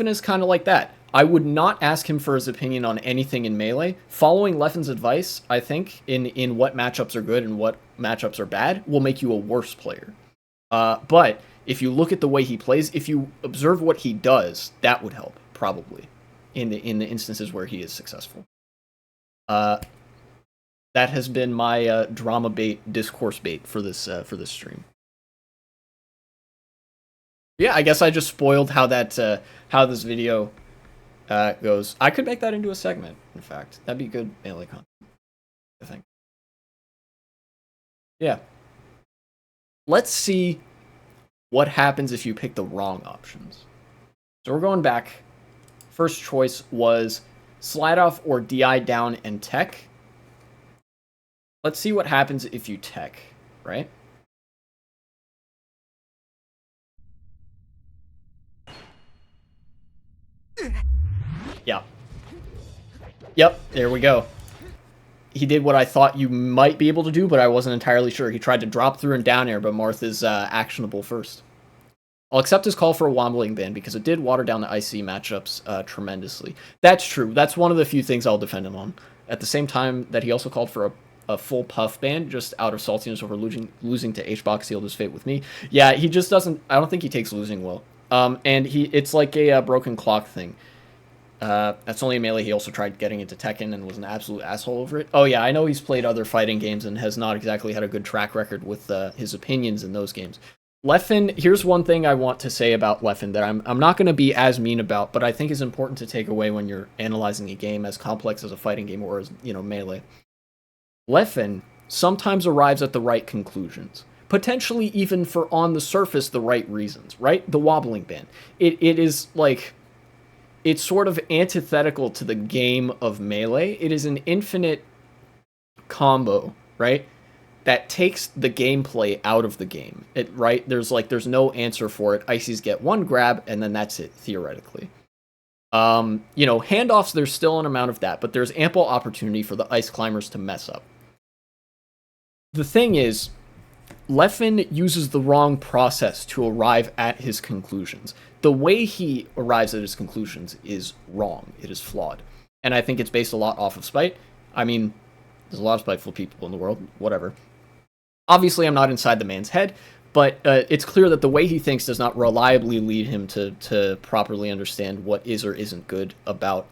is kind of like that. I would not ask him for his opinion on anything in Melee. Following Leffen's advice, I think, in what matchups are good and what matchups are bad, will make you a worse player. But if you look at the way he plays, if you observe what he does, that would help, probably. In the instances where he is successful. That has been my drama bait, discourse bait for this stream. Yeah, I guess I just spoiled how how this video goes. I could make that into a segment, in fact. That'd be good Melee content, I think. Yeah. Let's see what happens if you pick the wrong options. So we're going back. First choice was slide off or DI down and tech. Let's see what happens if you tech, right? Yeah. Yep, there we go. He did what I thought you might be able to do, but I wasn't entirely sure. He tried to drop through and down air, but Marth is actionable first. I'll accept his call for a wobbling ban because it did water down the IC matchups tremendously. That's true. That's one of the few things I'll defend him on. At the same time that he also called for a full puff ban just out of saltiness over losing to HBox sealed his fate with me. Yeah, he just doesn't... I don't think he takes losing well. And it's like a broken clock thing. That's only in Melee. He also tried getting into Tekken and was an absolute asshole over it. Oh yeah, I know he's played other fighting games and has not exactly had a good track record with his opinions in those games. Leffen, here's one thing I want to say about Leffen that I'm not going to be as mean about, but I think is important to take away when you're analyzing a game as complex as a fighting game or as, Melee. Leffen sometimes arrives at the right conclusions. Potentially even for, on the surface, the right reasons, right? The wobbling ban. It is, like... It's sort of antithetical to the game of Melee. It is an infinite combo, right? That takes the gameplay out of the game, right? There's no answer for it. Ices get one grab, and then that's it, theoretically. Handoffs, there's still an amount of that, but there's ample opportunity for the ice climbers to mess up. The thing is, Leffen uses the wrong process to arrive at his conclusions. The way he arrives at his conclusions is wrong. It is flawed. And I think it's based a lot off of spite. I mean, there's a lot of spiteful people in the world, whatever. Obviously, I'm not inside the man's head, but it's clear that the way he thinks does not reliably lead him to properly understand what is or isn't good about,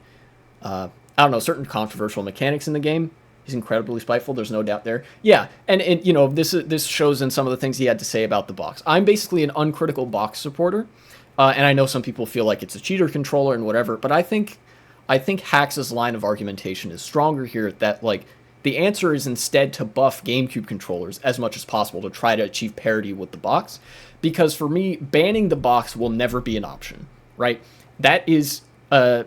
I don't know, certain controversial mechanics in the game. He's incredibly spiteful. There's no doubt there. Yeah, and you know, this shows in some of the things he had to say about the box. I'm basically an uncritical box supporter, and I know some people feel like it's a cheater controller and whatever, but I think Hax's line of argumentation is stronger here. That like the answer is instead to buff GameCube controllers as much as possible to try to achieve parity with the box, because for me, banning the box will never be an option. Right? That is a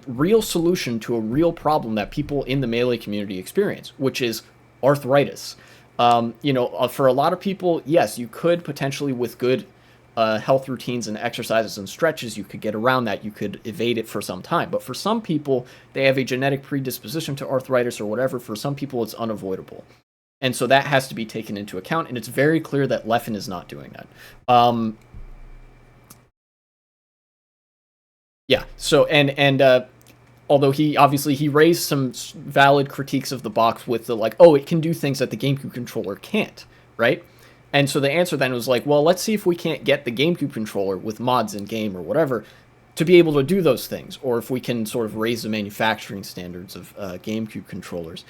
real solution to a real problem that people in the Melee community experience, which is arthritis. You know, for a lot of people, yes, you could potentially, with good health routines and exercises and stretches, you could get around that. You could evade it for some time. But for some people, they have a genetic predisposition to arthritis or whatever. For some people, it's unavoidable. And so that has to be taken into account. And it's very clear that Leffen is not doing that. Yeah, so, and although he raised some valid critiques of the box with the, like, oh, it can do things that the GameCube controller can't, right? And so the answer then was like, well, let's see if we can't get the GameCube controller with mods in game or whatever to be able to do those things, or if we can sort of raise the manufacturing standards of GameCube controllers,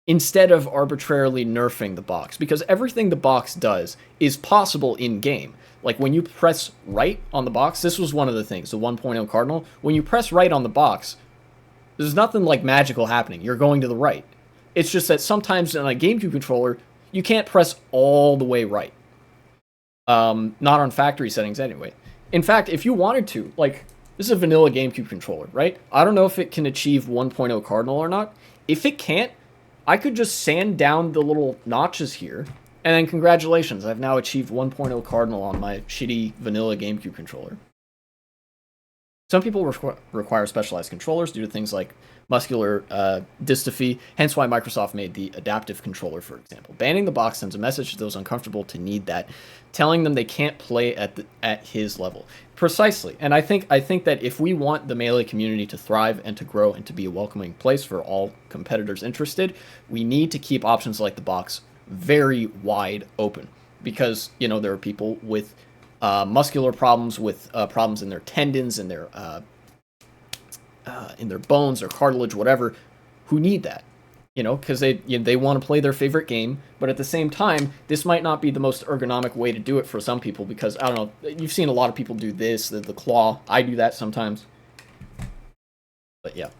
instead of arbitrarily nerfing the box, because everything the box does is possible in game. Like when you press right on the box, this was one of the things, the 1.0 Cardinal, when you press right on the box, there's nothing like magical happening. You're going to the right. It's just that sometimes on a GameCube controller, you can't press all the way right. Not on factory settings anyway. In fact, if you wanted to, like, this is a vanilla GameCube controller, right? I don't know if it can achieve 1.0 Cardinal or not. If it can't, I could just sand down the little notches here, and then congratulations, I've now achieved 1.0 Cardinal on my shitty vanilla GameCube controller. Some people require specialized controllers due to things like muscular dystrophy, hence why Microsoft made the adaptive controller, for example. Banning the box sends a message to those uncomfortable to need that, telling them they can't play at his level. Precisely, and I think that if we want the Melee community to thrive and to grow and to be a welcoming place for all competitors interested, we need to keep options like the box very wide open, because, you know, there are people with muscular problems, with problems in their tendons, in their bones or cartilage, whatever, who need that, you know, because they want to play their favorite game, but at the same time, this might not be the most ergonomic way to do it for some people, because, I don't know, you've seen a lot of people do this, the claw. I do that sometimes. But yeah.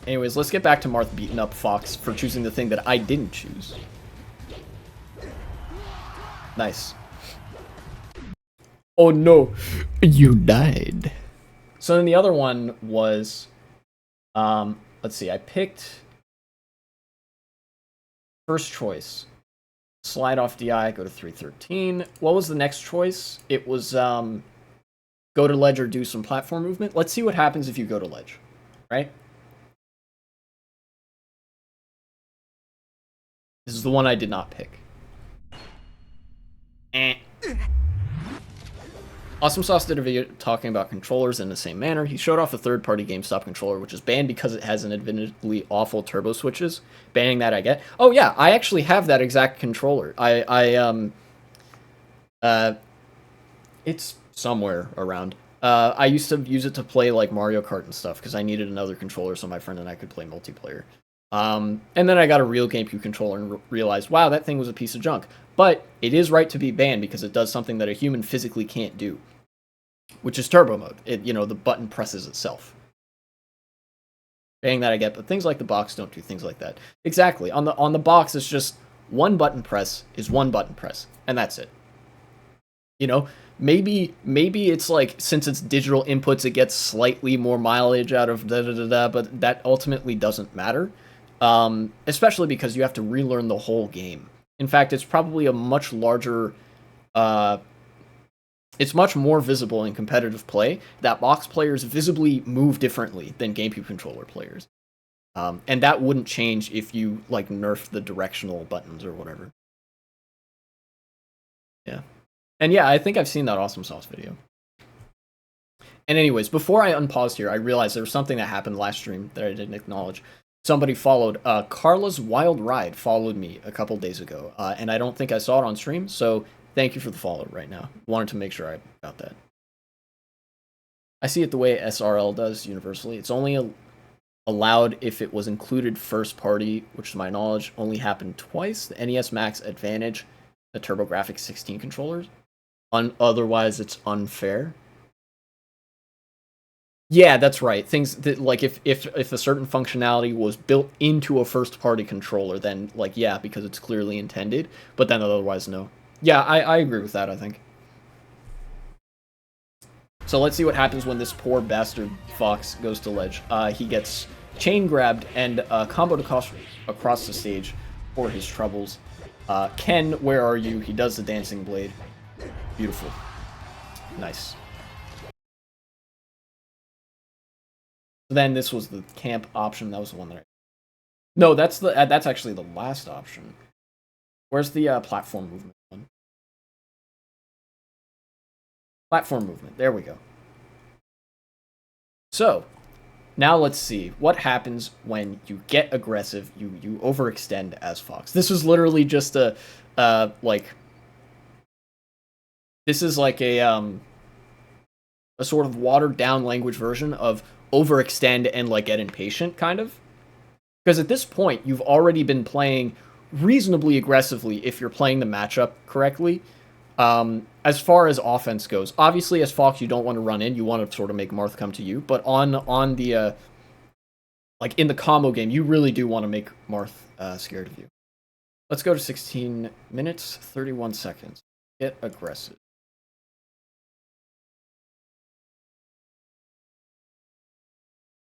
Anyways, let's get back to Marth beating up Fox for choosing the thing that I didn't choose. Nice. Oh no, you died. So then the other one was, let's see, I picked first choice, slide off DI, go to 313. What was the next choice? It was go to ledge or do some platform movement. Let's see what happens if you go to ledge, right? This is the one I did not pick. Awesome Sauce did a video talking about controllers in the same manner. He showed off a third-party GameStop controller, which is banned because it has an admittedly awful turbo switches. Banning that, I get. Oh yeah, I actually have that exact controller. It's somewhere around. I used to use it to play like Mario Kart and stuff because I needed another controller so my friend and I could play multiplayer. And then I got a real GameCube controller and realized, wow, that thing was a piece of junk. But it is right to be banned because it does something that a human physically can't do, which is turbo mode. It, you know, the button presses itself. Banning that I get, but things like the box don't do things like that. Exactly. On the box, it's just one button press is one button press, and that's it. You know, maybe it's like, since it's digital inputs, it gets slightly more mileage out of but that ultimately doesn't matter. Especially because you have to relearn the whole game. In fact, it's probably a much larger, it's much more visible in competitive play that box players visibly move differently than GameCube controller players. And that wouldn't change if you, like, nerfed the directional buttons or whatever. Yeah. And yeah, I think I've seen that Awesome Sauce video. And anyways, before I unpause here, I realized there was something that happened last stream that I didn't acknowledge. Somebody followed. Carla's Wild Ride followed me a couple days ago, and I don't think I saw it on stream, so thank you for the follow right now. Wanted to make sure I got that. I see it the way SRL does universally. It's only allowed if it was included first party, which to my knowledge only happened twice. The NES Max Advantage, the TurboGrafx 16 controllers. Otherwise, it's unfair. Yeah, that's right. Things that, like, if a certain functionality was built into a first party controller, then like, yeah, because it's clearly intended, but then otherwise no. Yeah, I agree with that, I think. So let's see what happens when this poor bastard Fox goes to ledge. He gets chain grabbed and comboed across the stage for his troubles. Ken, where are you? He does the dancing blade. Beautiful. Nice. Then this was the camp option. That was the one that I... No, that's actually the last option. Where's the platform movement one? Platform movement. There we go. So, now let's see what happens when you get aggressive, you overextend as Fox. This is literally just a like, this is like a sort of watered down language version of overextend and like get impatient, kind of. Because at this point, you've already been playing reasonably aggressively if you're playing the matchup correctly. As far as offense goes, obviously as Fox, you don't want to run in. You want to sort of make Marth come to you. But on the like in the combo game, you really do want to make Marth scared of you. Let's go to 16 minutes, 31 seconds. Get aggressive.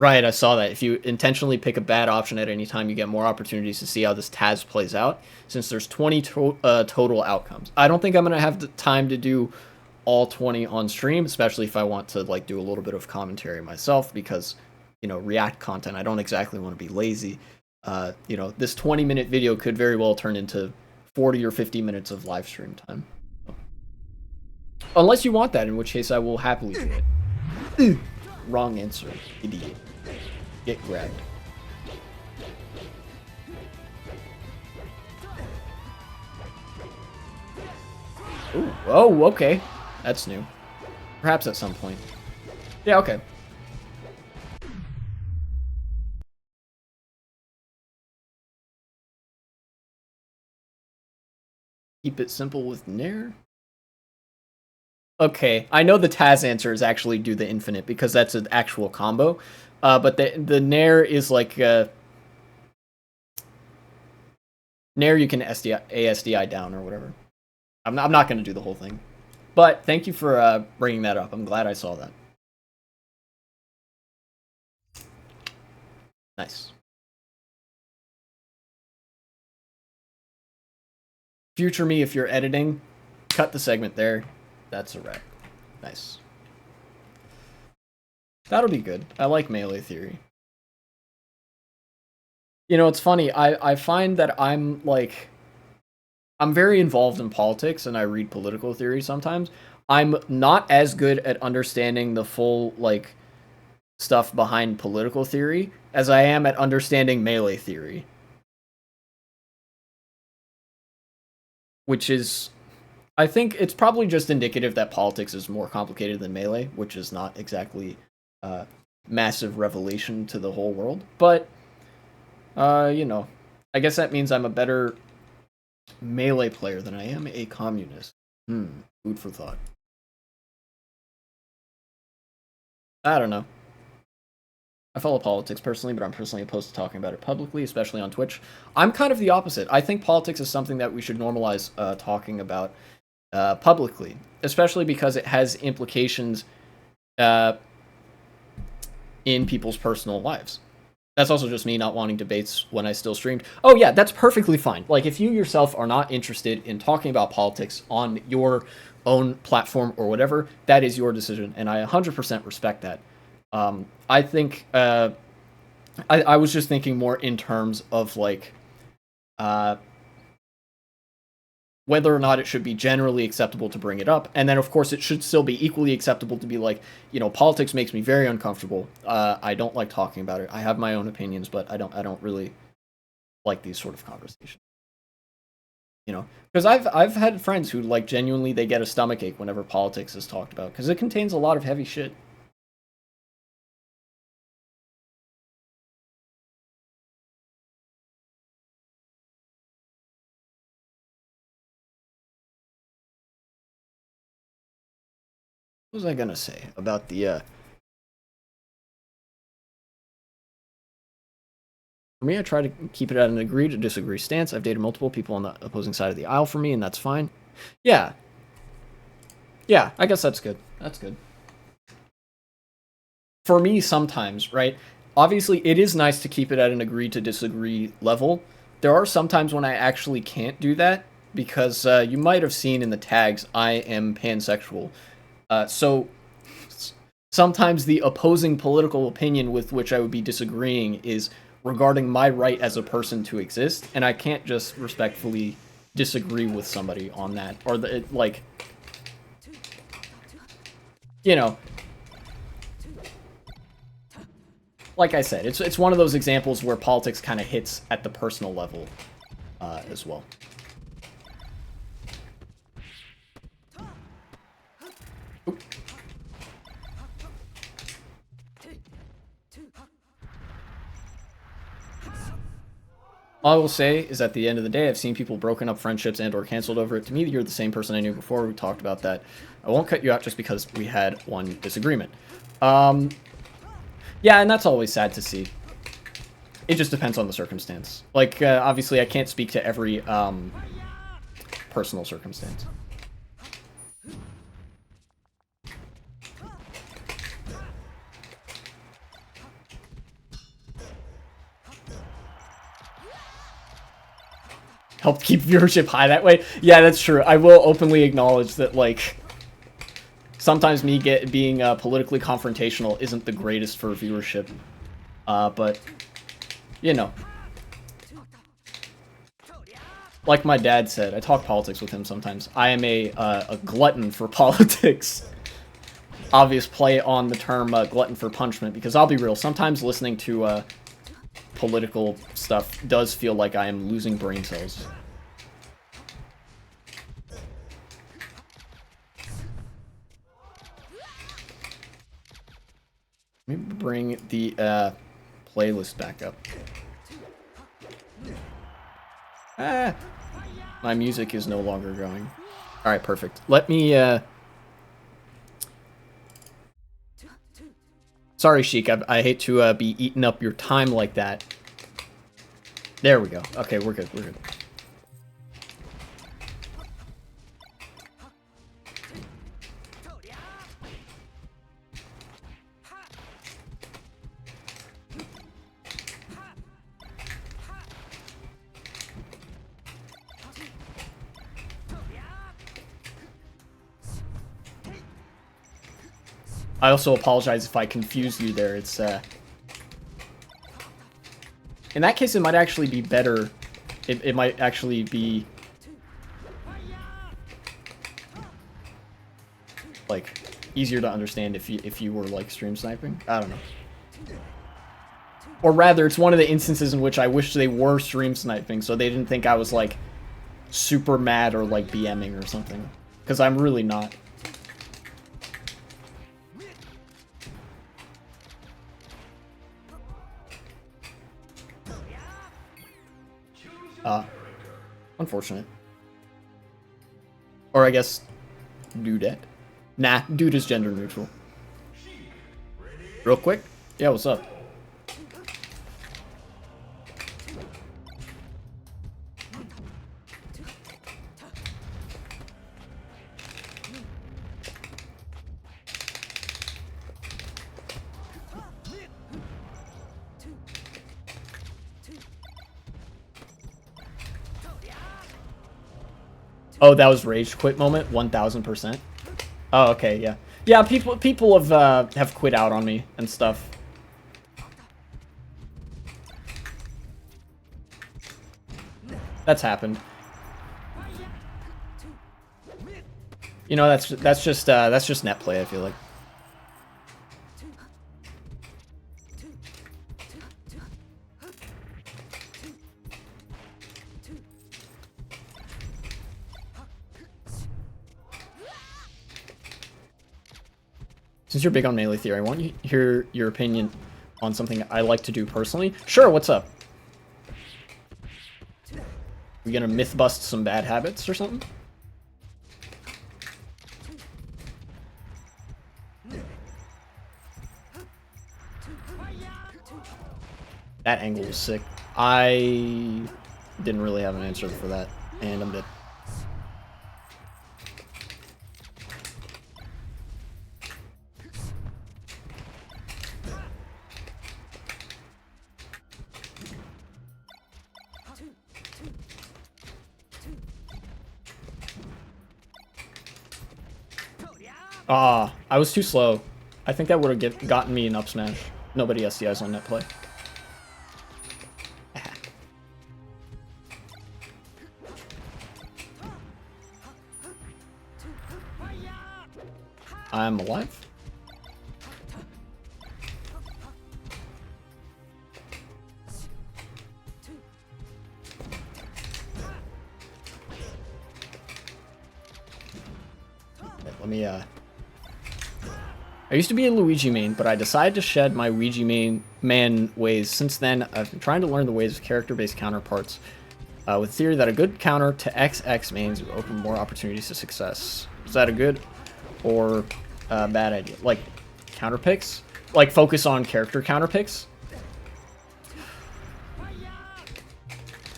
Right, I saw that. If you intentionally pick a bad option at any time, you get more opportunities to see how this Taz plays out, since there's 20 total outcomes. I don't think I'm going to have the time to do all 20 on stream, especially if I want to like do a little bit of commentary myself, because, you know, React content, I don't exactly want to be lazy. You know, this 20-minute video could very well turn into 40 or 50 minutes of live stream time. Unless you want that, in which case I will happily do it. Wrong answer, idiot. Get grabbed. Ooh, oh, okay. That's new. Perhaps at some point. Yeah, okay. Keep it simple with Nair. Okay, I know the Taz answer is actually do the infinite because that's an actual combo. But the Nair is like Nair you can ASDI down or whatever. I'm not going to do the whole thing. But thank you for bringing that up. I'm glad I saw that. Nice. Future me, if you're editing, cut the segment there. That's a wrap. Nice. That'll be good. I like melee theory. You know, it's funny. I find that I'm very involved in politics and I read political theory sometimes. I'm not as good at understanding the full, like, stuff behind political theory as I am at understanding melee theory. Which is... I think it's probably just indicative that politics is more complicated than melee, which is not exactly massive revelation to the whole world. But, you know, I guess that means I'm a better melee player than I am a communist. Food for thought. I don't know. I follow politics personally, but I'm personally opposed to talking about it publicly, especially on Twitch. I'm kind of the opposite. I think politics is something that we should normalize talking about publicly, especially because it has implications in people's personal lives. That's also just me not wanting debates when I still streamed. Oh yeah, that's perfectly fine. Like, if you yourself are not interested in talking about politics on your own platform or whatever, that is your decision, and I 100% respect that. I think I was just thinking more in terms of like whether or not it should be generally acceptable to bring it up. And then, of course, it should still be equally acceptable to be like, you know, politics makes me very uncomfortable. I don't like talking about it. I have my own opinions, but I don't really like these sort of conversations. You know, because I've had friends who like genuinely they get a stomachache whenever politics is talked about because it contains a lot of heavy shit. What was I gonna say about the? For me, I try to keep it at an agree to disagree stance. I've dated multiple people on the opposing side of the aisle for me, and that's fine. Yeah. Yeah, I guess that's good. That's good. For me, sometimes, right? Obviously, it is nice to keep it at an agree to disagree level. There are some times when I actually can't do that because you might have seen in the tags, I am pansexual. So sometimes the opposing political opinion with which I would be disagreeing is regarding my right as a person to exist, and I can't just respectfully disagree with somebody on that, or like, you know, like I said, it's one of those examples where politics kind of hits at the personal level as well. Oop. All I will say is at the end of the day, I've seen people broken up friendships and or canceled over it. To me, you're the same person I knew before. We talked about that. I won't cut you out just because we had one disagreement. Yeah, and that's always sad to see. It just depends on the circumstance. Like, obviously, I can't speak to every personal circumstance. Help keep viewership high that way. Yeah, that's true. I will openly acknowledge that, like, sometimes me being politically confrontational isn't the greatest for viewership. But, you know. Like my dad said, I talk politics with him sometimes. I am a glutton for politics. Obvious play on the term glutton for punishment, because I'll be real, sometimes listening to political stuff does feel like I am losing brain cells. Let me bring the playlist back up. Ah, my music is no longer going. All right, perfect. Let me. Sorry, Sheik. I hate to be eating up your time like that. There we go. Okay, we're good. We're good. I also apologize if I confused you there. It's, in that case, it might actually be better. It might actually be, like, easier to understand if you were, like, stream sniping. I don't know. Or rather, it's one of the instances in which I wish they were stream sniping, so they didn't think I was, like, super mad or, like, BMing or something. Because I'm really not. Unfortunate. Or I guess, dudette. Nah, dude is gender neutral. Real quick? Yeah, what's up? Oh, that was rage quit moment, 1000%. Oh, okay, yeah, yeah. People have quit out on me and stuff. That's happened. You know, that's just net play, I feel like. Since you're big on melee theory, I want you to hear your opinion on something I like to do personally. Sure, what's up? We gonna myth bust some bad habits or something? That angle was sick. I didn't really have an answer for that, and I'm dead. Ah, I was too slow. I think that would have gotten me an up smash. Nobody SDIs on net play. I'm alive. Let me, I used to be a Luigi main, but I decided to shed my Luigi man ways. Since then, I've been trying to learn the ways of character-based counterparts, with theory that a good counter to XX mains will open more opportunities to success. Is that a good or bad idea? Like, counter picks? Like, focus on character counter picks?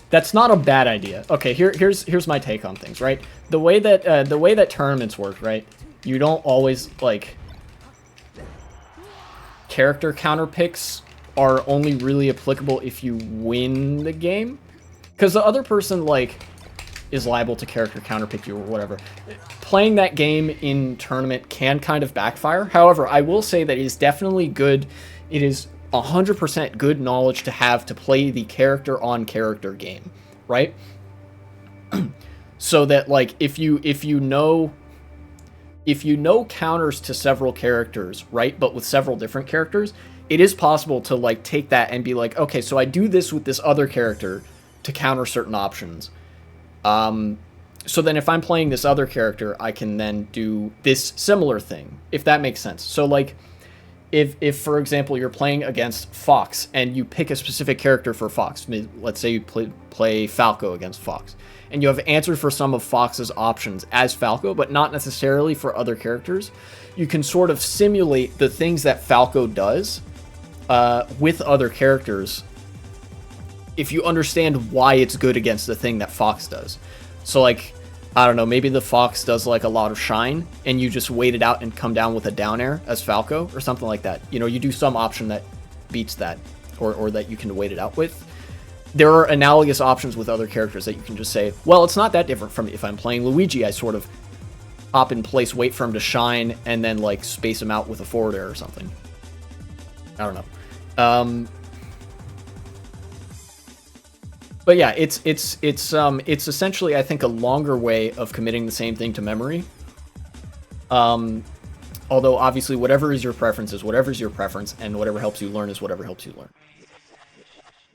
That's not a bad idea. Okay, here's my take on things, right? The way that tournaments work, right? You don't always, like, character counter picks are only really applicable if you win the game, because the other person, like, is liable to character counter pick you or whatever. Playing that game in tournament can kind of backfire. However, I will say that it is definitely good. It is 100% good knowledge to have to play the character on character game, right? So that, like, if you know counters to several characters, right, but with several different characters, it is possible to, like, take that and be like, okay, so I do this with this other character to counter certain options. So then if I'm playing this other character, I can then do this similar thing, if that makes sense. So, like, if for example, you're playing against Fox and you pick a specific character for Fox, let's say you play Falco against Fox, and you have answered for some of Fox's options as Falco, but not necessarily for other characters, you can sort of simulate the things that Falco does with other characters if you understand why it's good against the thing that Fox does. So, like, I don't know, maybe the Fox does, like, a lot of shine, and you just wait it out and come down with a down air as Falco, or something like that. You know, you do some option that beats that, or that you can wait it out with. There are analogous options with other characters that you can just say, well, it's not that different from if I'm playing Luigi, I sort of hop in place, wait for him to shine, and then, like, space him out with a forward air or something. I don't know. But yeah, it's essentially, I think, a longer way of committing the same thing to memory. Although obviously whatever is your preference is whatever is your preference, and whatever helps you learn is whatever helps you learn.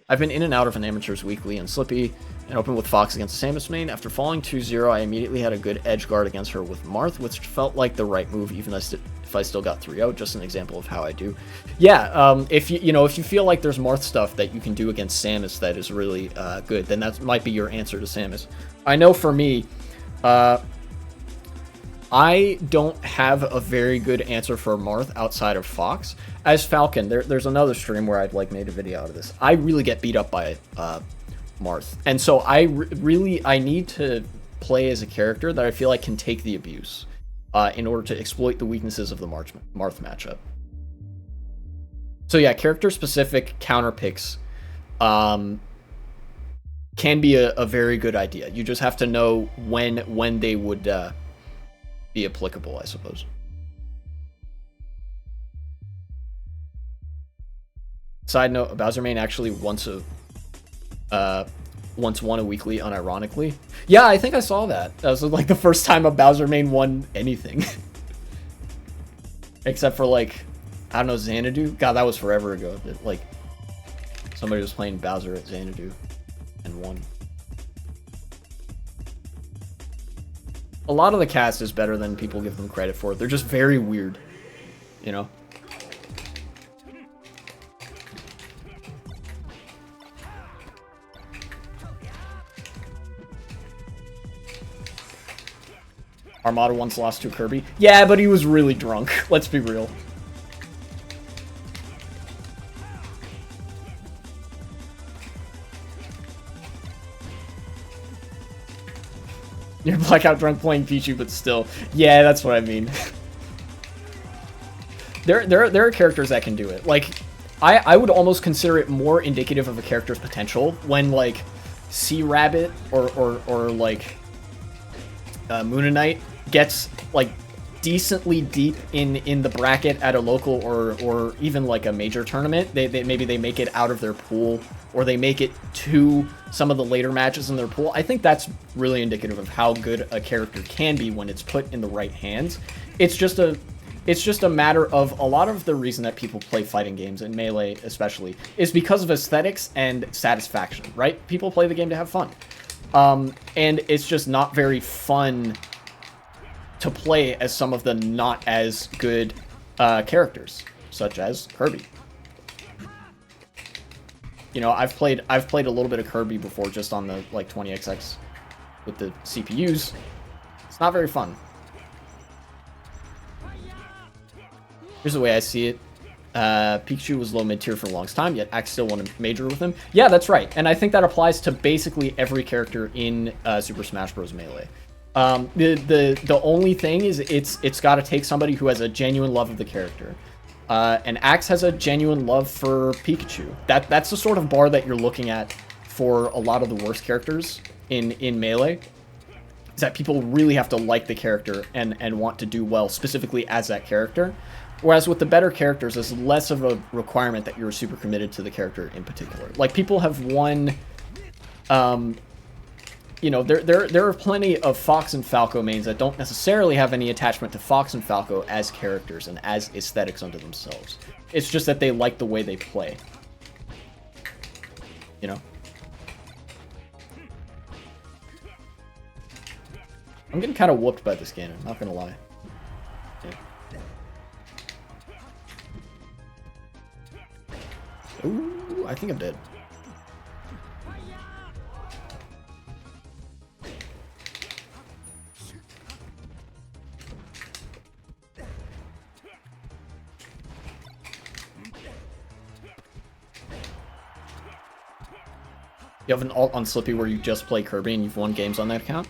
I've been in and out of an Amateurs Weekly and Slippy, and opened with Fox against the Samus main. After falling 2-0, I immediately had a good edge guard against her with Marth, which felt like the right move, even if I still got 3-0. Just an example of how I do. Yeah, if you feel like there's Marth stuff that you can do against Samus that is really good, then that might be your answer to Samus. I know for me, I don't have a very good answer for Marth outside of Fox. As Falcon, there's another stream where I've, like, made a video out of this. I really get beat up by Marth, and so I need to play as a character that I feel like can take the abuse in order to exploit the weaknesses of the Marth matchup. So yeah, character-specific counter picks can be a very good idea. You just have to know when they would be applicable, I suppose. Side note, Bowser main actually once once won a weekly unironically. Yeah, I think I saw that. That was like the first time a Bowser main won anything. Except for like, I don't know, Xanadu? God, that was forever ago. That, like, somebody was playing Bowser at Xanadu and won. A lot of the cast is better than people give them credit for. They're just very weird, you know? Armada once lost to Kirby. Yeah, but he was really drunk. Let's be real. You're blackout drunk playing Pichu, but still. Yeah, that's what I mean. There are characters that can do it. Like, I would almost consider it more indicative of a character's potential when, like, Sea Rabbit or like, Moonanite gets, like, decently deep in the bracket at a local or even, like, a major tournament. Maybe they make it out of their pool, or they make it to some of the later matches in their pool. I think that's really indicative of how good a character can be when it's put in the right hands. It's just a matter of a lot of the reason that people play fighting games, and Melee especially, is because of aesthetics and satisfaction, right? People play the game to have fun. And it's just not very fun to play as some of the not as good characters, such as Kirby. You know, I've played a little bit of Kirby before, just on the like 20XX with the CPUs. It's not very fun. Here's the way I see it. Pikachu was low mid-tier for the longest time, yet Axe still won a major with him. Yeah, that's right. And I think that applies to basically every character in Super Smash Bros. Melee. The only thing is it's got to take somebody who has a genuine love of the character. And Axe has a genuine love for Pikachu. That's the sort of bar that you're looking at for a lot of the worst characters in Melee. Is that people really have to like the character and want to do well specifically as that character. Whereas with the better characters, it's less of a requirement that you're super committed to the character in particular. Like, people have won, you know, there are plenty of Fox and Falco mains that don't necessarily have any attachment to Fox and Falco as characters and as aesthetics unto themselves. It's just that they like the way they play. You know? I'm getting kind of whooped by this Ganon, not gonna lie. Yeah. Ooh, I think I'm dead. You have an alt on Slippy where you just play Kirby and you've won games on that account?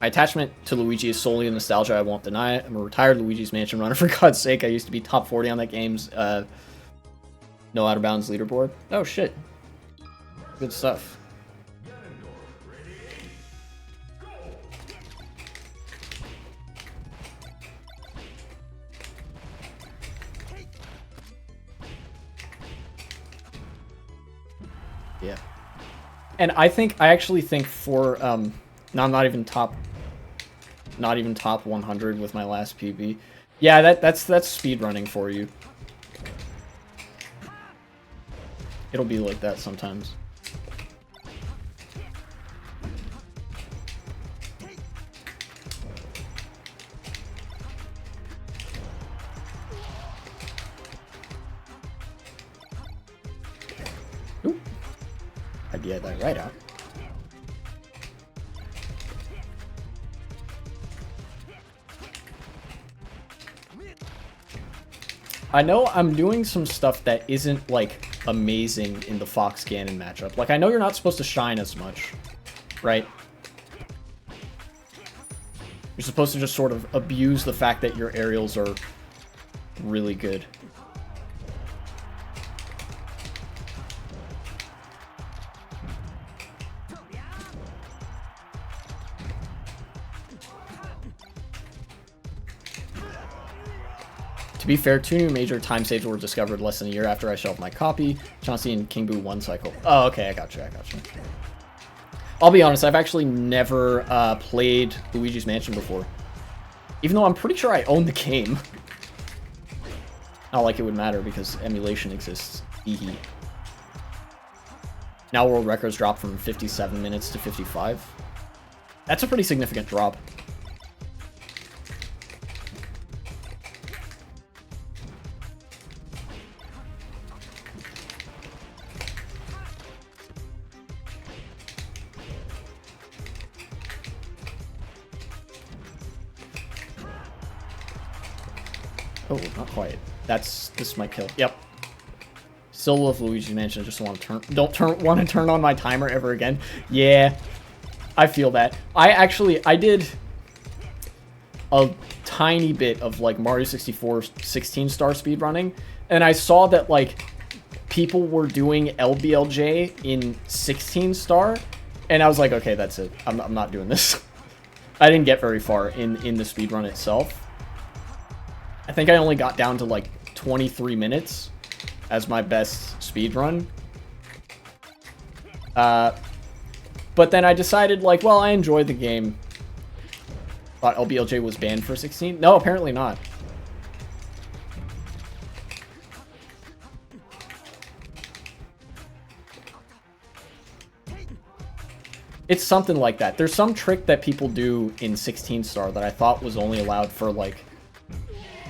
My attachment to Luigi is solely nostalgia, I won't deny it. I'm a retired Luigi's Mansion runner, for God's sake. I used to be top 40 on that game's No Outer Bounds leaderboard. Oh, shit. Good stuff. Yeah. And I actually think for, no, I'm not even top 100 with my last PB. Yeah, that's speed running for you. It'll be like that sometimes. Ooh. I get that right out. I know I'm doing some stuff that isn't, like, amazing in the Fox Ganon matchup. Like, I know you're not supposed to shine as much, right? You're supposed to just sort of abuse the fact that your aerials are really good. To be fair, 2 new major time saves were discovered less than a year after I shelved my copy. Chauncey and King Boo 1 cycle. Oh, okay, I got you. I'll be honest, I've actually never played Luigi's Mansion before. Even though I'm pretty sure I own the game. Not like it would matter because emulation exists. Hee. Now world records dropped from 57 minutes to 55. That's a pretty significant drop. Oh, not quite. This might kill. Yep. Still love Luigi's Mansion. I just want to want to turn on my timer ever again. Yeah, I feel that. I did a tiny bit of like Mario 64 16-star speedrunning, and I saw that like people were doing LBLJ in 16-star, and I was like, okay, that's it. I'm not doing this. I didn't get very far in the speedrun itself. I think I only got down to like 23 minutes as my best speedrun. But then I decided, like, well, I enjoyed the game. Thought LBLJ was banned for 16? No, apparently not. It's something like that. There's some trick that people do in 16-star that I thought was only allowed for, like,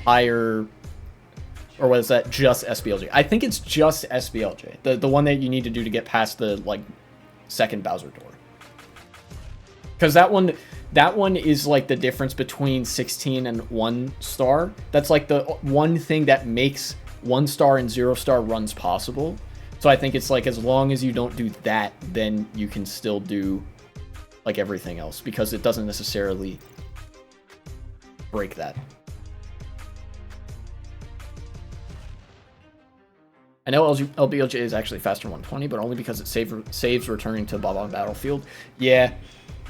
higher... Or was that just SBLJ? I think it's just SBLJ. The one that you need to do to get past the, like, second Bowser door. Because that one is, like, the difference between 16 and 1 star. That's, like, the one thing that makes 1 star and 0 star runs possible. So I think it's, like, as long as you don't do that, then you can still do, like, everything else. Because it doesn't necessarily break that. I know LBLJ is actually faster 120, but only because it saves returning to Bob on Battlefield. Yeah,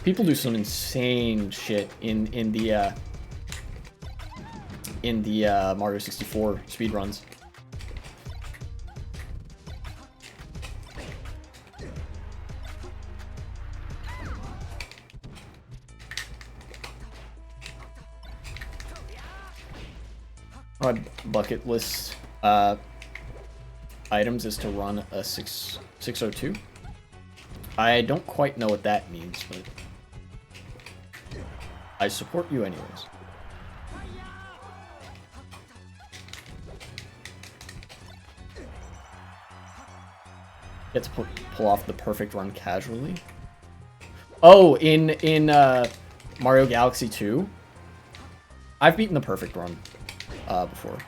people do some insane shit in the Mario 64 speedruns. My bucket list items is to run a 602. I don't quite know what that means, but I support you anyways. Get to pull off the perfect run casually. Oh, in Mario Galaxy 2, I've beaten the perfect run before.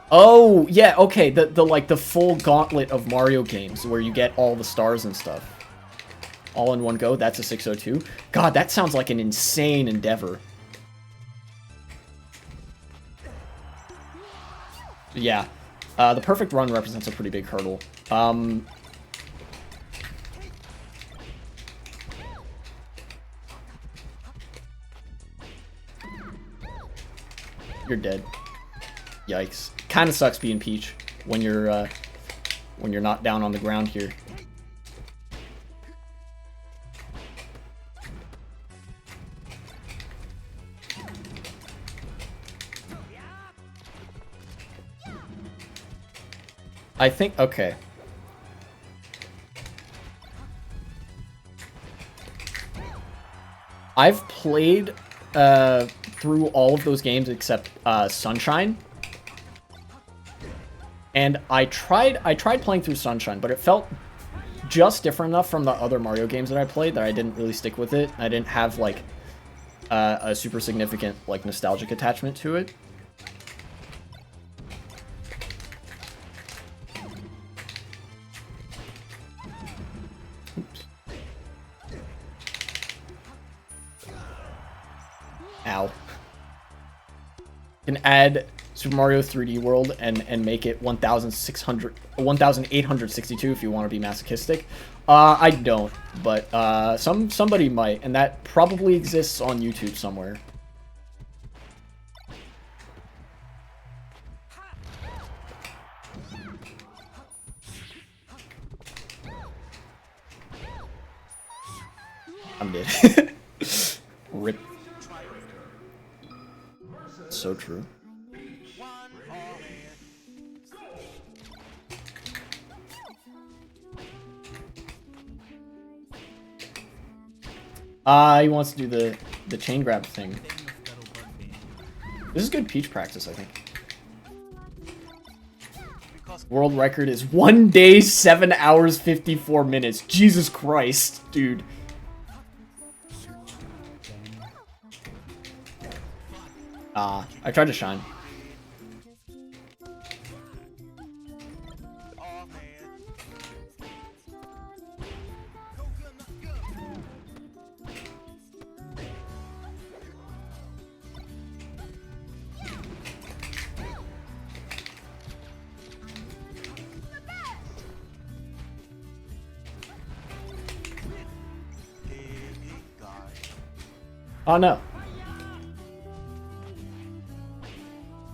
Oh, yeah, okay, the like the full gauntlet of Mario games where you get all the stars and stuff. All in one go, that's a 602. God, that sounds like an insane endeavor. Yeah, the perfect run represents a pretty big hurdle. You're dead. Yikes. Kind of sucks being Peach when you're not down on the ground here. I think, okay. I've played through all of those games except Sunshine. And I tried playing through Sunshine, but it felt just different enough from the other Mario games that I played that I didn't really stick with it. I didn't have, like, a super significant, like, nostalgic attachment to it. Oops. Ow. Can add Super Mario 3D World and make it 1,862 if you want to be masochistic. I don't, but somebody might, and that probably exists on YouTube somewhere. So true. He wants to do the chain grab thing. This is good Peach practice, I think. World record is 1 day, 7 hours, 54 minutes. Jesus Christ, dude. I tried to shine. Oh no.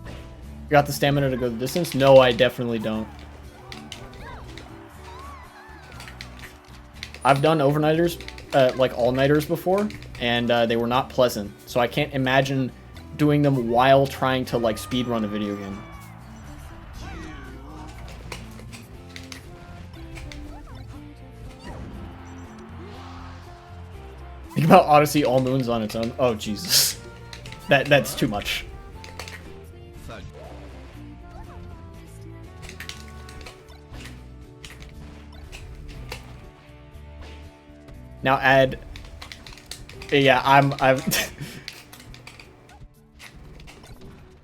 You got the stamina to go the distance? No, I definitely don't. I've done overnighters, like all-nighters before, and they were not pleasant. So I can't imagine doing them while trying to like speedrun a video game. Think about Odyssey all moons on its own. Oh Jesus. That's too much. Now add. Yeah,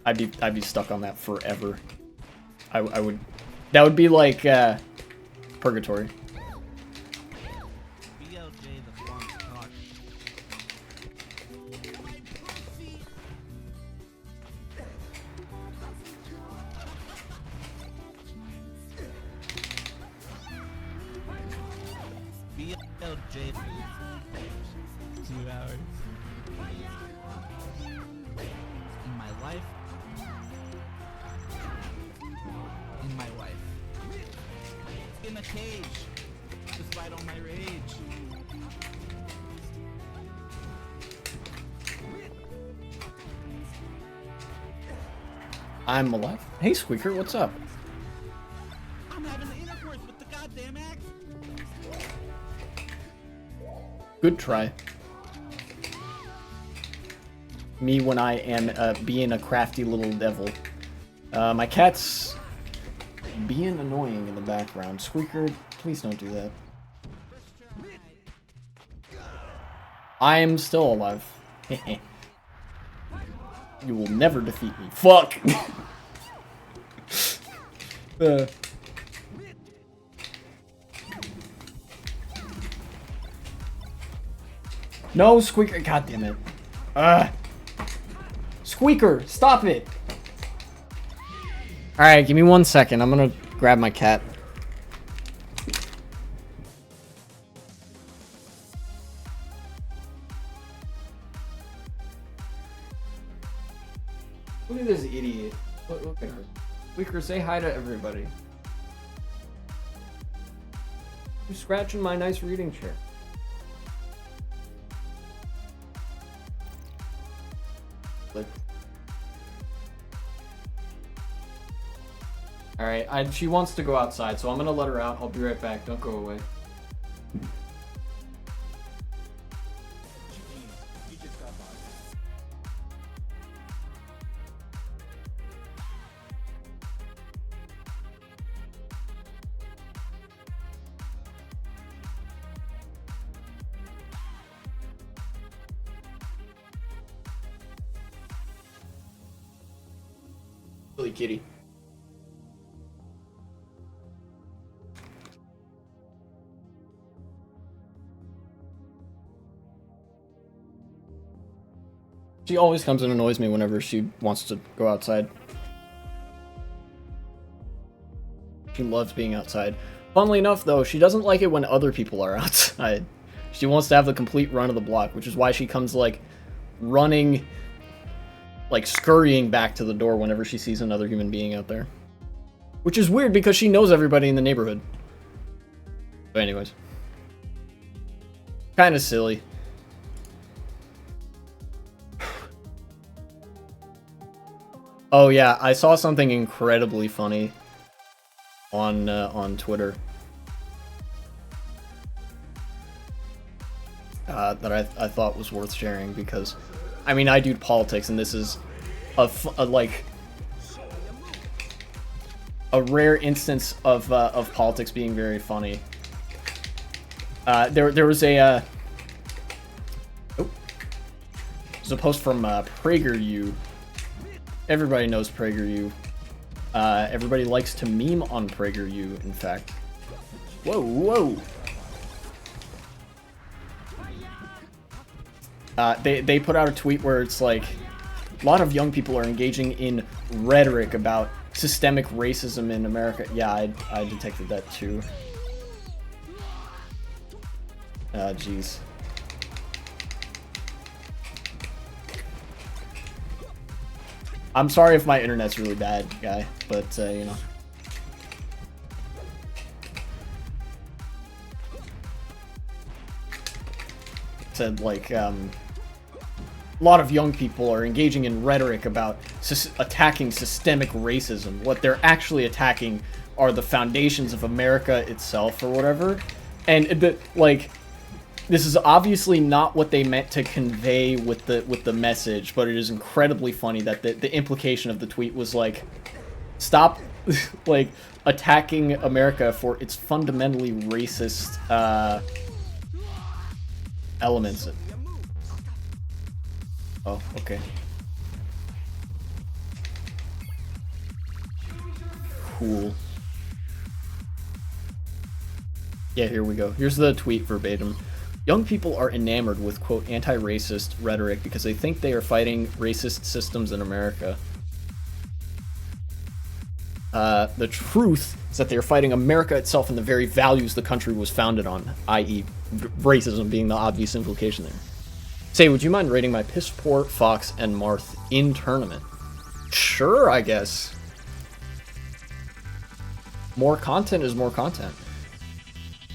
I'd be stuck on that forever. I would. That would be like purgatory. BLJ 2 hours. In my life. In my wife. In a cage. Despite all my rage. I'm alive. Hey Squeaker, what's up? I'm having intercourse with the goddamn axe. Good try. Me when I am being a crafty little devil. My cat's being annoying in the background. Squeaker, please don't do that. I am still alive. You will never defeat me. Fuck! No, Squeaker. God damn it. Squeaker, stop it. Alright, give me 1 second. I'm gonna grab my cat. Look at this idiot. Look at her. Squeaker, say hi to everybody. You're scratching my nice reading chair. Alright, she wants to go outside, so I'm gonna let her out. I'll be right back. Don't go away. Silly kitty. She always comes and annoys me whenever she wants to go outside. She loves being outside. Funnily enough, though, she doesn't like it when other people are outside. She wants to have the complete run of the block, which is why she comes, like, running, like, scurrying back to the door whenever she sees another human being out there. Which is weird because she knows everybody in the neighborhood. But anyways. Kind of silly. Oh yeah, I saw something incredibly funny on Twitter that I thought was worth sharing because, I mean, I do politics and this is like a rare instance of politics being very funny. There was a there's a post from PragerU. Everybody knows PragerU. Everybody likes to meme on PragerU, in fact. Whoa, whoa. They put out a tweet where it's like, a lot of young people are engaging in rhetoric about systemic racism in America. Yeah, I detected that too. Jeez. I'm sorry if my internet's really bad, guy, but, you know. Said, like, a lot of young people are engaging in rhetoric about attacking systemic racism. What they're actually attacking are the foundations of America itself or whatever. And, like, this is obviously not what they meant to convey with the message, but it is incredibly funny that the implication of the tweet was like, stop like attacking America for its fundamentally racist elements. Oh, okay. Cool. Yeah, here we go. Here's the tweet verbatim. Young people are enamored with, quote, anti-racist rhetoric because they think they are fighting racist systems in America. The truth is that they are fighting America itself and the very values the country was founded on, i.e. racism being the obvious implication there. Say, would you mind rating my piss poor Fox and Marth in tournament? Sure, I guess. More content is more content.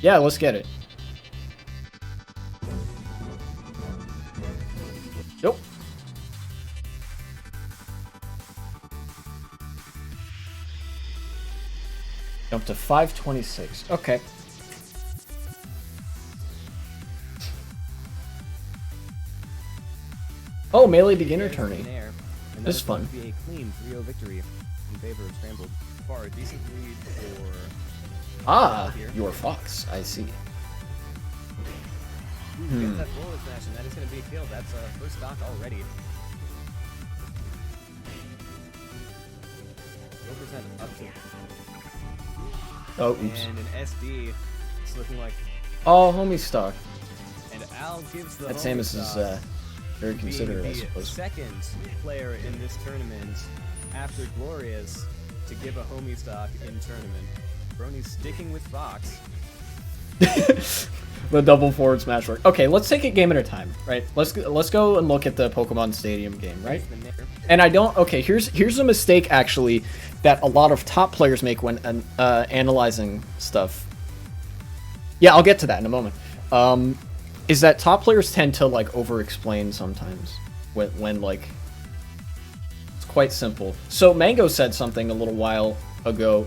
Yeah, let's get it. Nope. Jump to 526. Okay. Oh, melee beginner tourney. This is fun. Be a clean 3-0 victory in favor of Scrambled. Far a decent lead for. Ah, your Fox. I see. Gets that forward smash, and that is going to be a kill. That's first stock already. 4% up to. Oh, oops. And an SD. It's looking like. Oh, homie stock. And Al gives the. That Samus is very considerate, I suppose. Second player in this tournament after Glorious to give a homie stock in tournament. Brony's sticking with Fox. The double forward smash work. Okay, let's take it game at a time, right? Let's go and look at the Pokemon Stadium game, right? And I don't. Okay, here's a mistake actually that a lot of top players make when analyzing stuff. Yeah, I'll get to that in a moment. Is that top players tend to like over-explain sometimes when like it's quite simple. So Mango said something a little while ago.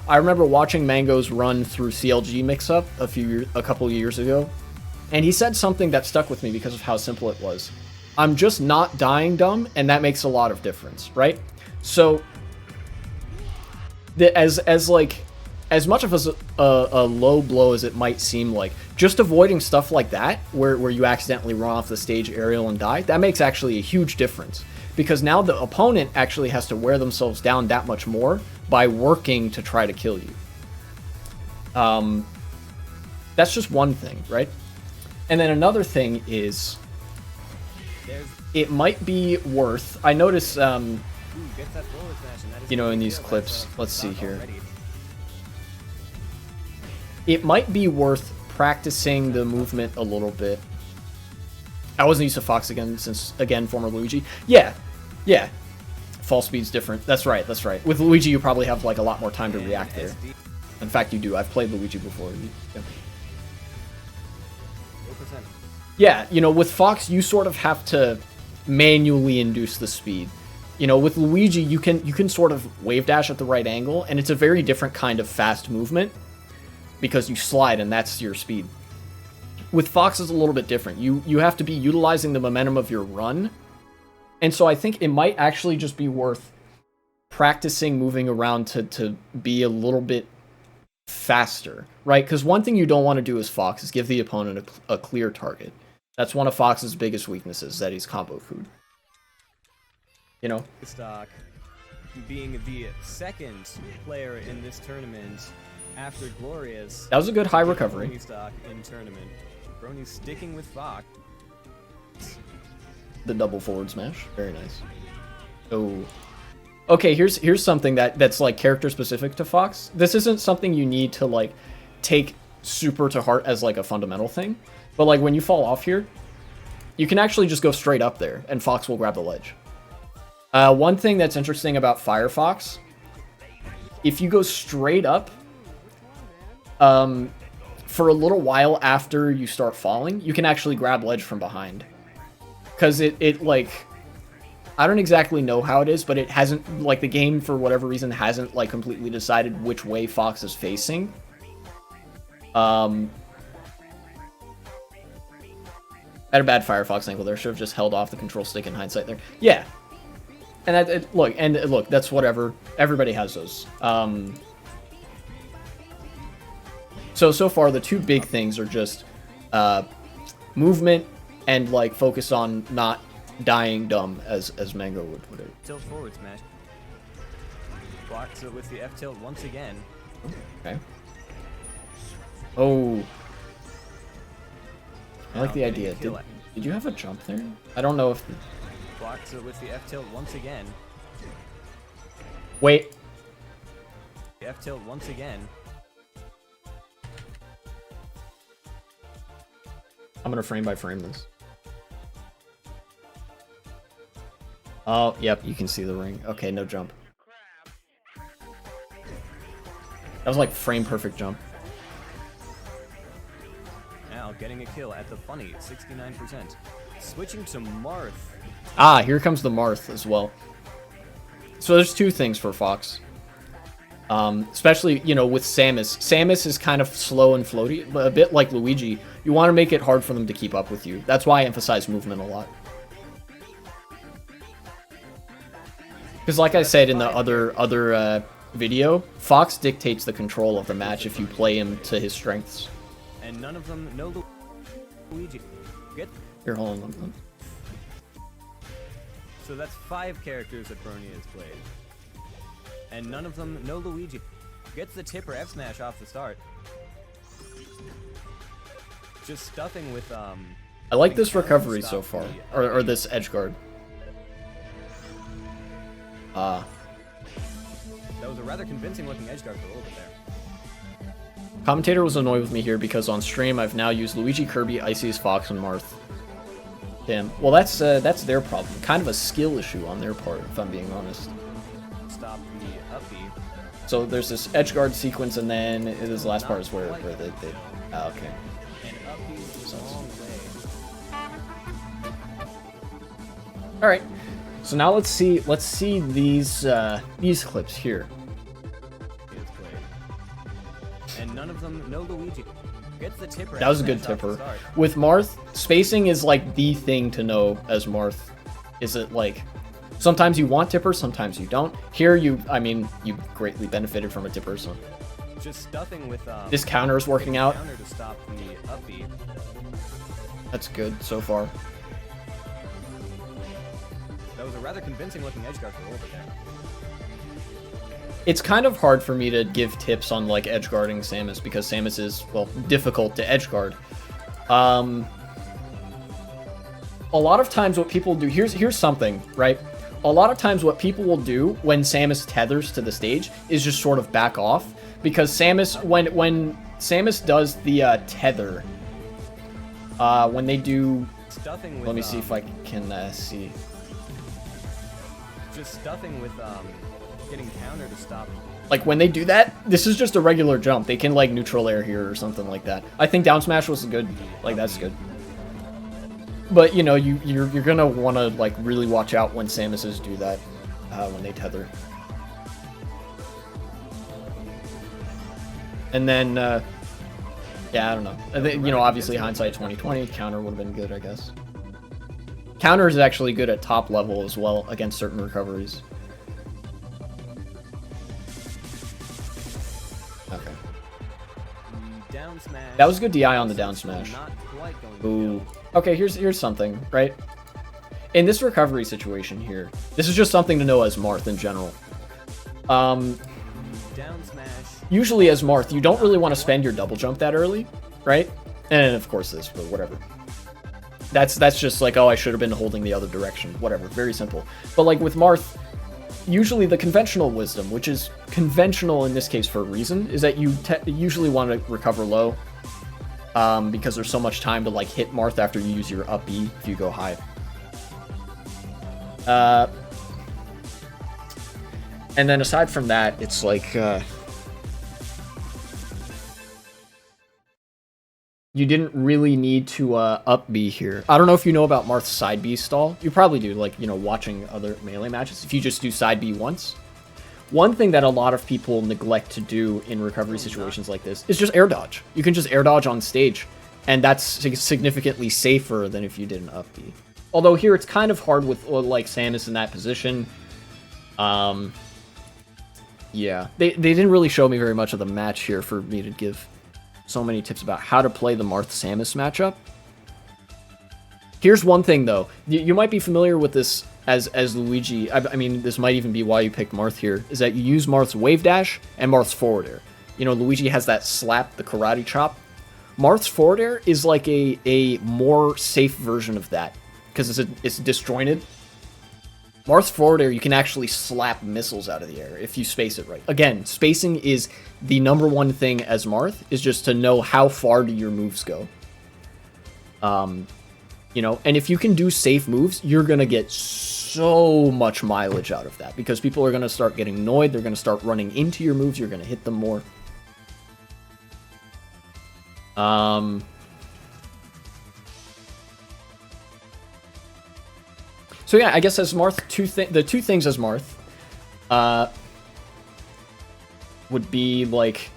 I remember watching Mango's run through CLG mix-up a couple of years ago, and he said something that stuck with me because of how simple it was. I'm just not dying dumb, and that makes a lot of difference, right? So as much of a low blow as it might seem like, just avoiding stuff like that, where you accidentally run off the stage aerial and die, that makes actually a huge difference. Because now the opponent actually has to wear themselves down that much more by working to try to kill you. That's just one thing, right? And then another thing is, it might be worth, I notice, you know, in these clips, let's see here. It might be worth practicing the movement a little bit. I wasn't used to Fox again, since, again, former Luigi. Yeah. Fall speed's different. That's right. With Luigi, you probably have, like, a lot more time to react there. In fact, you do. I've played Luigi before. Yeah, you know, with Fox, you sort of have to manually induce the speed. You know, with Luigi, you can sort of wave dash at the right angle, and it's a very different kind of fast movement because you slide and that's your speed. With Fox, it's a little bit different. You have to be utilizing the momentum of your run, and so I think it might actually just be worth practicing moving around to be a little bit faster, right? Because one thing you don't want to do as Fox is give the opponent a clear target. That's one of Fox's biggest weaknesses, that he's combo food. You know? Stock being the second player in this tournament after Glorious. That was a good high recovery. Stock in tournament. Brony's sticking with Fox. The double forward smash. Very nice. Oh. Okay, here's something that's like character specific to Fox. This isn't something you need to like take super to heart as like a fundamental thing. But like when you fall off here, you can actually just go straight up there and Fox will grab the ledge. One thing that's interesting about Firefox, if you go straight up, for a little while after you start falling, you can actually grab ledge from behind. Because it like, I don't exactly know how it is, but it hasn't, like the game for whatever reason hasn't like completely decided which way Fox is facing. I had a bad Firefox angle there. Should have just held off the control stick in hindsight there. Yeah. And look, that's whatever. Everybody has those. So far, the two big things are just movement and like focus on not dying dumb, as Mango would put it. Tilt forward smash. Blocks it with the F tilt once again. Okay. Oh. I like the idea. Did you have a jump there? I don't know if... Blocks it with the F tilt once again. Wait. F tilt once again. I'm gonna frame by frame this. Oh, yep, you can see the ring. Okay, no jump. That was like frame perfect jump. Now getting a kill at the funny 69%. Switching to Marth. Ah, here comes the Marth as well. So there's two things for Fox. Especially, you know, with Samus. Samus is kind of slow and floaty, but a bit like Luigi. You want to make it hard for them to keep up with you. That's why I emphasize movement a lot. Because like I said in the other video, Fox dictates the control of the match if you play him to his strengths. And none of them know Luigi. Get Here, hold on. So that's 5 characters that Brony has played. And none of them know Luigi. Gets the tip or F smash off the start. Just stuffing with I like this recovery so far. Or this edge guard. That was a rather convincing looking edge guard for a little bit there. Commentator was annoyed with me here because on stream I've now used Luigi, Kirby, Icy's, Fox, and Marth. Damn. Well, that's their problem. Kind of a skill issue on their part, if I'm being honest. Stop the up B. So there's this edge guard sequence, and then this last part is where they okay. And up B is a long way. All right. So now let's see these clips here. It's played. And none of them know Luigi. Gets the tipper. That was a good tipper. With Marth, spacing is like the thing to know as Marth. Is it like sometimes you want tipper, sometimes you don't. Here you greatly benefited from a tipper, so just stuffing with this counter is working out. Counter to stop the up B. That's good so far. That was a rather convincing looking edge guard for a little bit there. It's kind of hard for me to give tips on like edge guarding Samus because Samus is, well, difficult to edge guard. A lot of times what people do, here's something, right? A lot of times what people will do when Samus tethers to the stage is just sort of back off because Samus, when Samus does the tether, when they do, Stuffing with, let me see if I can see. Just stuffing with getting counter to stop. Like when they do that, this is just a regular jump. They can like neutral air here or something like that. I think down smash was good. Like that's good. But you know, you're gonna want to like really watch out when Samuses do that. when they tether. And then, yeah, I don't know. I think, you know, obviously hindsight 2020, counter would have been good, I guess. Counter is actually good at top level as well against certain recoveries. Okay. Down smash. That was a good DI on the down smash. Not quite going to Ooh. go. Okay, here's something, right? In this recovery situation here, this is just something to know as Marth in general. Down smash. Usually as Marth, you don't really want to spend your double jump that early, right? And of course this, but whatever. That's just like, oh, I should have been holding the other direction. Whatever, very simple. But like with Marth, usually the conventional wisdom, which is conventional in this case for a reason, is that you usually want to recover low. Because there's so much time to like hit Marth after you use your up B if you go high. And then aside from that, it's like you didn't really need to up B here. I don't know if you know about Marth's side B stall. You probably do, like, you know, watching other Melee matches. If you just do side B once. One thing that a lot of people neglect to do in recovery situations like this is just air dodge. You can just air dodge on stage, and that's significantly safer than if you did an up B. Although here it's kind of hard with, like, Samus in that position. Yeah. They didn't really show me very much of the match here for me to give so many tips about how to play the Marth-Samus matchup. Here's one thing, though. You might be familiar with this as Luigi. I mean, this might even be why you picked Marth here, is that you use Marth's wave dash and Marth's forward air. You know, Luigi has that slap, the karate chop. Marth's forward air is like a more safe version of that, because it's disjointed. Marth's forward air, you can actually slap missiles out of the air if you space it right. Again, spacing is the #1 thing as Marth, is just to know how far do your moves go. You know, and if you can do safe moves, you're going to get so much mileage out of that, because people are going to start getting annoyed, they're going to start running into your moves, you're going to hit them more. So yeah, I guess as Marth, the two things as Marth would be like,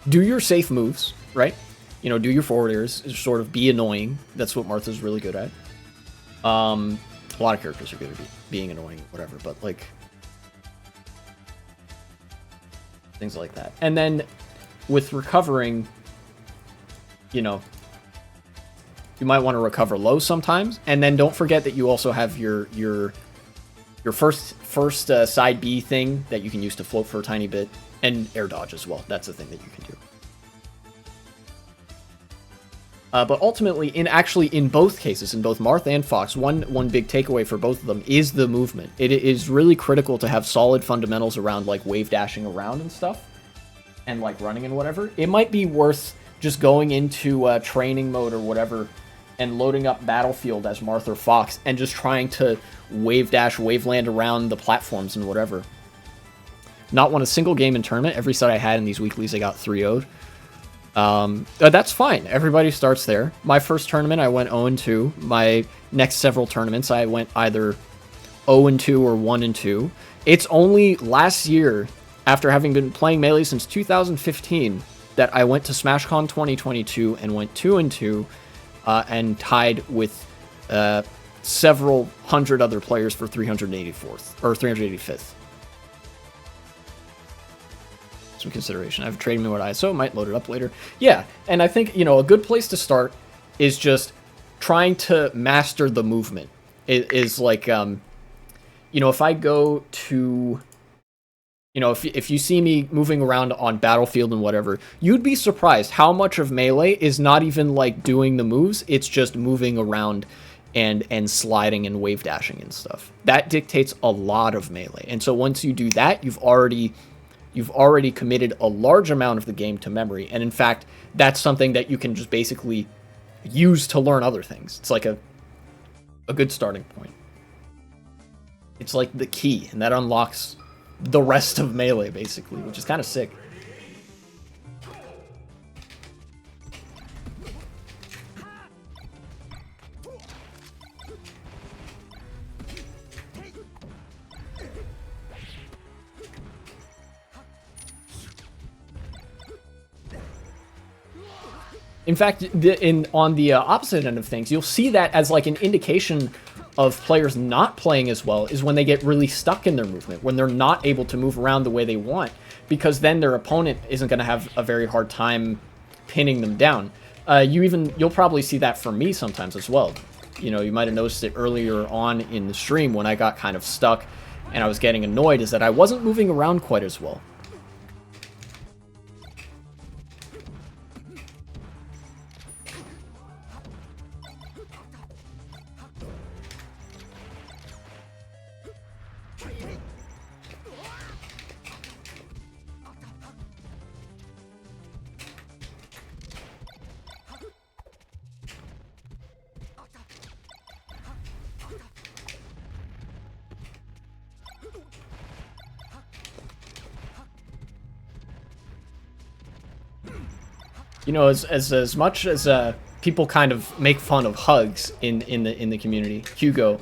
do your safe moves, right? You know, do your forward airs, sort of be annoying. That's what Marth is really good at. A lot of characters are good at being annoying, whatever, but like things like that. And then with recovering, you know, you might want to recover low sometimes, and then don't forget that you also have your first side B thing that you can use to float for a tiny bit, and air dodge as well. That's a thing that you can do. But ultimately, in both cases, in both Marth and Fox, one big takeaway for both of them is the movement. It is really critical to have solid fundamentals around like wave dashing around and stuff, and like running and whatever. It might be worth just going into training mode or whatever, and loading up Battlefield as Marth or Fox, and just trying to wave dash, wave land around the platforms and whatever. Not won a single game in tournament. Every set I had in these weeklies, I got 3-0'd. That's fine. Everybody starts there. My first tournament, I went 0-2. My next several tournaments, I went either 0-2 or 1-2. It's only last year, after having been playing Melee since 2015, that I went to SmashCon 2022 and went 2-2, and tied with several hundred other players for 384th or 385th. Some consideration. I have a trading mode ISO, might load it up later. Yeah, and I think, you know, a good place to start is just trying to master the movement. It is like, you know, if I go to, you know, if you see me moving around on Battlefield and whatever, you'd be surprised how much of Melee is not even like doing the moves, it's just moving around and sliding and wave dashing and stuff. That dictates a lot of Melee. And so once you do that, you've already committed a large amount of the game to memory. And in fact, that's something that you can just basically use to learn other things. It's like a good starting point. It's like the key, and that unlocks the rest of Melee, basically, which is kind of sick. In fact, on the opposite end of things, you'll see that as like an indication of players not playing as well is when they get really stuck in their movement, when they're not able to move around the way they want, because then their opponent isn't going to have a very hard time pinning them down. You'll probably see that from me sometimes as well. You know, you might have noticed it earlier on in the stream when I got kind of stuck and I was getting annoyed, is that I wasn't moving around quite as well. You know, as much as people kind of make fun of hugs in the community, Hugo,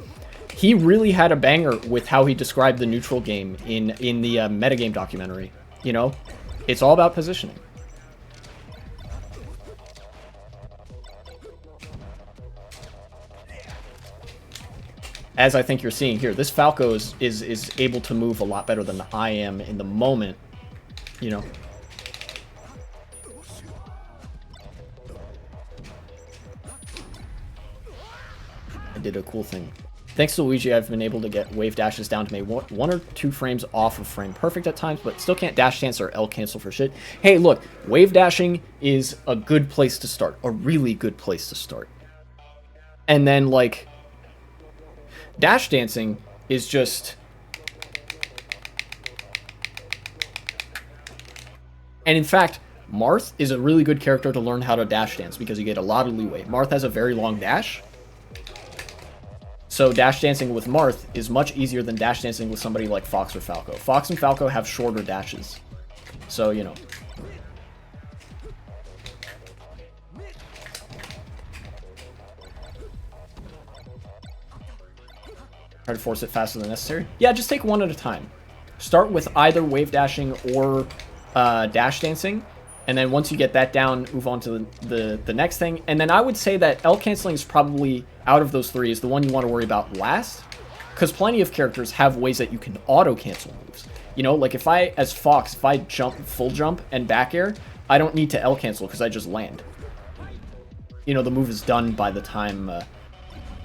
he really had a banger with how he described the neutral game in the metagame documentary. You know, it's all about positioning. As I think you're seeing here, this Falco is able to move a lot better than I am in the moment. You know. Did a cool thing. Thanks to Luigi, I've been able to get wave dashes down to maybe one or two frames off of frame perfect at times, but still can't dash dance or L cancel for shit. Hey, look, wave dashing is a good place to start, a really good place to start. And then, like, dash dancing is just... And in fact, Marth is a really good character to learn how to dash dance because you get a lot of leeway. Marth has a very long dash. So dash dancing with Marth is much easier than dash dancing with somebody like Fox or Falco. Fox and Falco have shorter dashes. So, you know. Try to force it faster than necessary. Yeah, just take one at a time. Start with either wave dashing or dash dancing. And then once you get that down, move on to the next thing. And then I would say that L canceling is probably, out of those three, is the one you want to worry about last. Because plenty of characters have ways that you can auto-cancel moves. You know, like if I, as Fox, if I jump, full jump, and back air, I don't need to L cancel because I just land. You know, the move is done by the time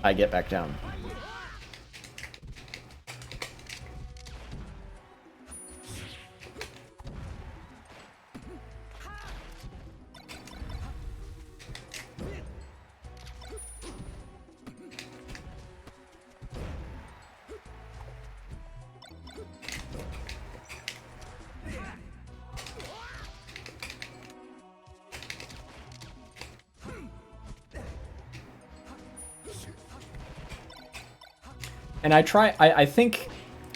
I get back down. And I think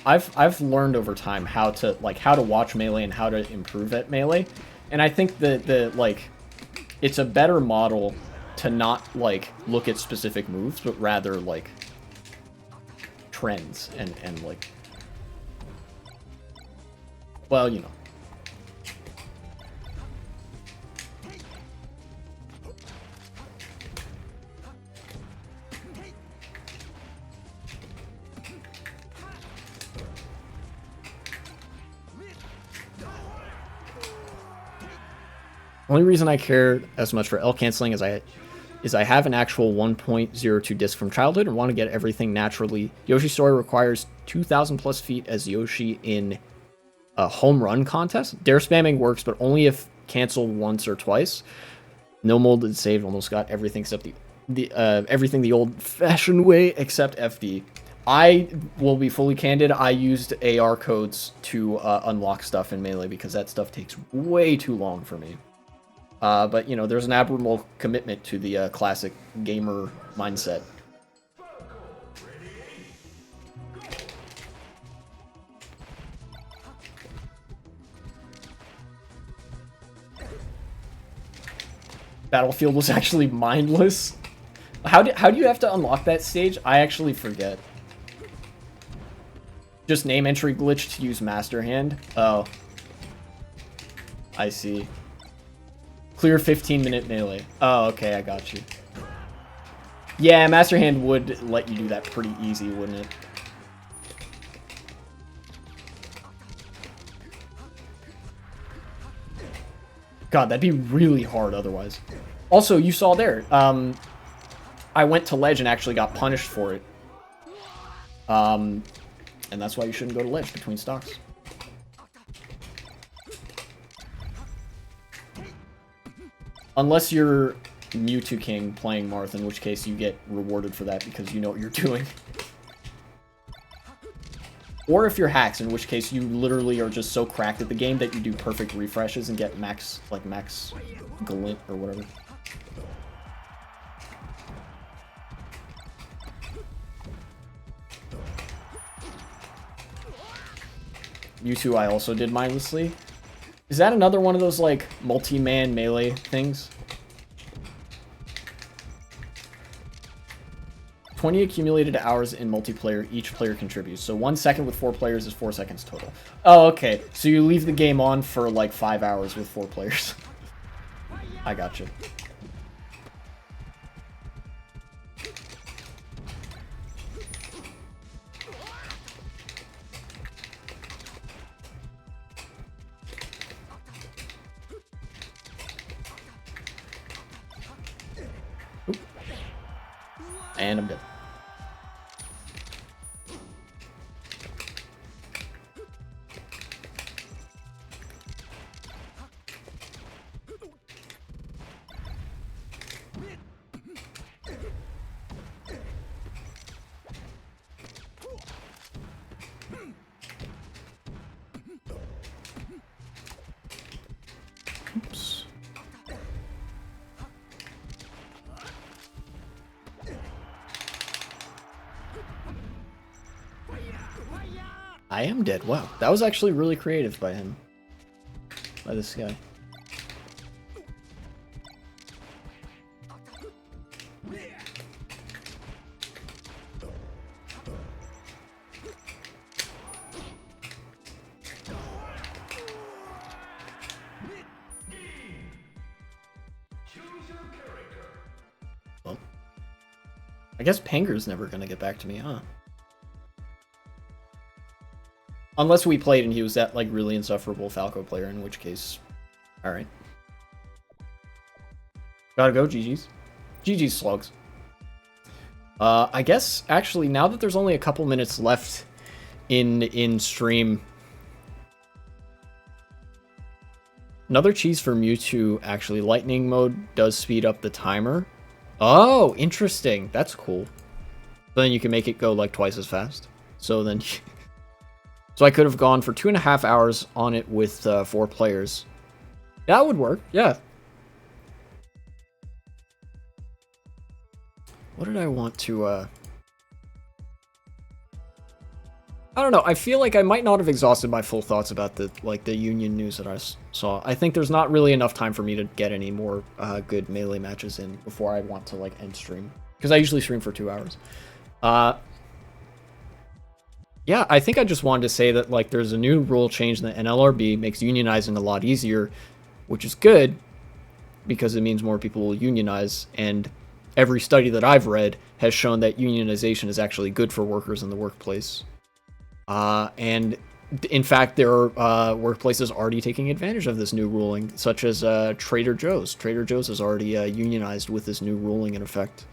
I've learned over time how to watch melee and how to improve at melee. And I think like it's a better model to not like look at specific moves, but rather like trends and like, well, you know. Only reason I care as much for L canceling is I have an actual 1.02 disc from childhood and want to get everything naturally. Yoshi's Story requires 2,000 plus feet as Yoshi in a home run contest. Dare spamming works, but only if canceled once or twice. No molded saved, almost got everything except everything the old-fashioned way except FD. I will be fully candid. I used AR codes to unlock stuff in Melee because that stuff takes way too long for me. But, you know, there's an admirable commitment to the classic gamer mindset. Battlefield was actually mindless. How do you have to unlock that stage? I actually forget. Just name entry glitch to use Master Hand? Oh. I see. Clear 15-minute melee. Oh, okay, I got you. Yeah, Master Hand would let you do that pretty easy, wouldn't it? God, that'd be really hard otherwise. Also, you saw there, I went to Ledge and actually got punished for it. And that's why you shouldn't go to Ledge between stocks. Unless you're Mewtwo King playing Marth, in which case you get rewarded for that because you know what you're doing. Or if you're hacks, in which case you literally are just so cracked at the game that you do perfect refreshes and get max glint or whatever. Mewtwo I also did mindlessly. Is that another one of those, like, multi-man melee things? 20 accumulated hours in multiplayer, each player contributes. So 1 second with 4 players is 4 seconds total. Oh, okay. So you leave the game on for, like, 5 hours with 4 players. I gotcha. Oop. And I'm dead. Oops. I am dead. Wow. That was actually really creative by him. By this guy. Well, I guess Panger's never gonna get back to me, huh? Unless we played and he was that, like, really insufferable Falco player, in which case... Alright. Gotta go, GG's. GG's, slugs. I guess, actually, now that there's only a couple minutes left in stream... Another cheese for Mewtwo, actually. Lightning mode does speed up the timer. Oh, interesting. That's cool. Then you can make it go, like, twice as fast. So then... So I could have gone for 2.5 hours on it with 4 players. That would work, yeah. What did I want to, I don't know, I feel like I might not have exhausted my full thoughts about the, like, the Union news that I saw. I think there's not really enough time for me to get any more good melee matches in before I want to, like, end stream. Because I usually stream for 2 hours. Yeah, I think I just wanted to say that, like, there's a new rule change in the NLRB, makes unionizing a lot easier, which is good, because it means more people will unionize, and every study that I've read has shown that unionization is actually good for workers in the workplace. And, in fact, there are workplaces already taking advantage of this new ruling, such as Trader Joe's. Trader Joe's has already unionized with this new ruling in effect.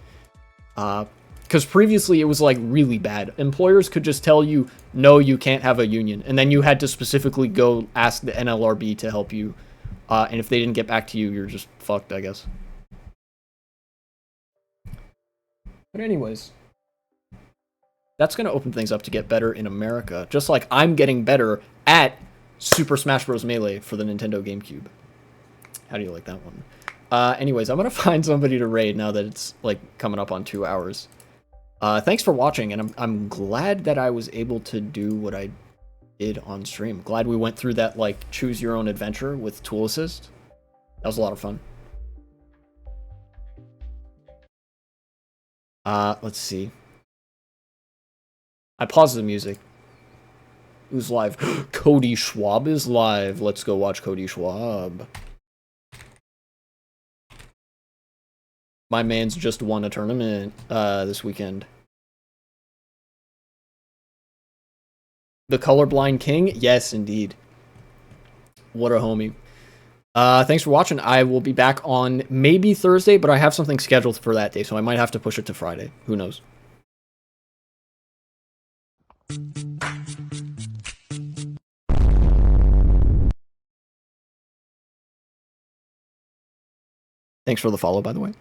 Because previously it was, like, really bad. Employers could just tell you, no, you can't have a union. And then you had to specifically go ask the NLRB to help you. And if they didn't get back to you, you're just fucked, I guess. But anyways. That's going to open things up to get better in America. Just like I'm getting better at Super Smash Bros. Melee for the Nintendo GameCube. How do you like that one? Anyways, I'm going to find somebody to raid now that it's, like, coming up on 2 hours. Thanks for watching, and I'm glad that I was able to do what I did on stream. Glad we went through that, like, choose your own adventure with tool assist. That was a lot of fun. Let's see. I paused the music. Who's live? Cody Schwab is live. Let's go watch Cody Schwab. My man's just won a tournament this weekend. The Colorblind King? Yes, indeed. What a homie. Thanks for watching. I will be back on maybe Thursday, but I have something scheduled for that day, so I might have to push it to Friday. Who knows? Thanks for the follow, by the way.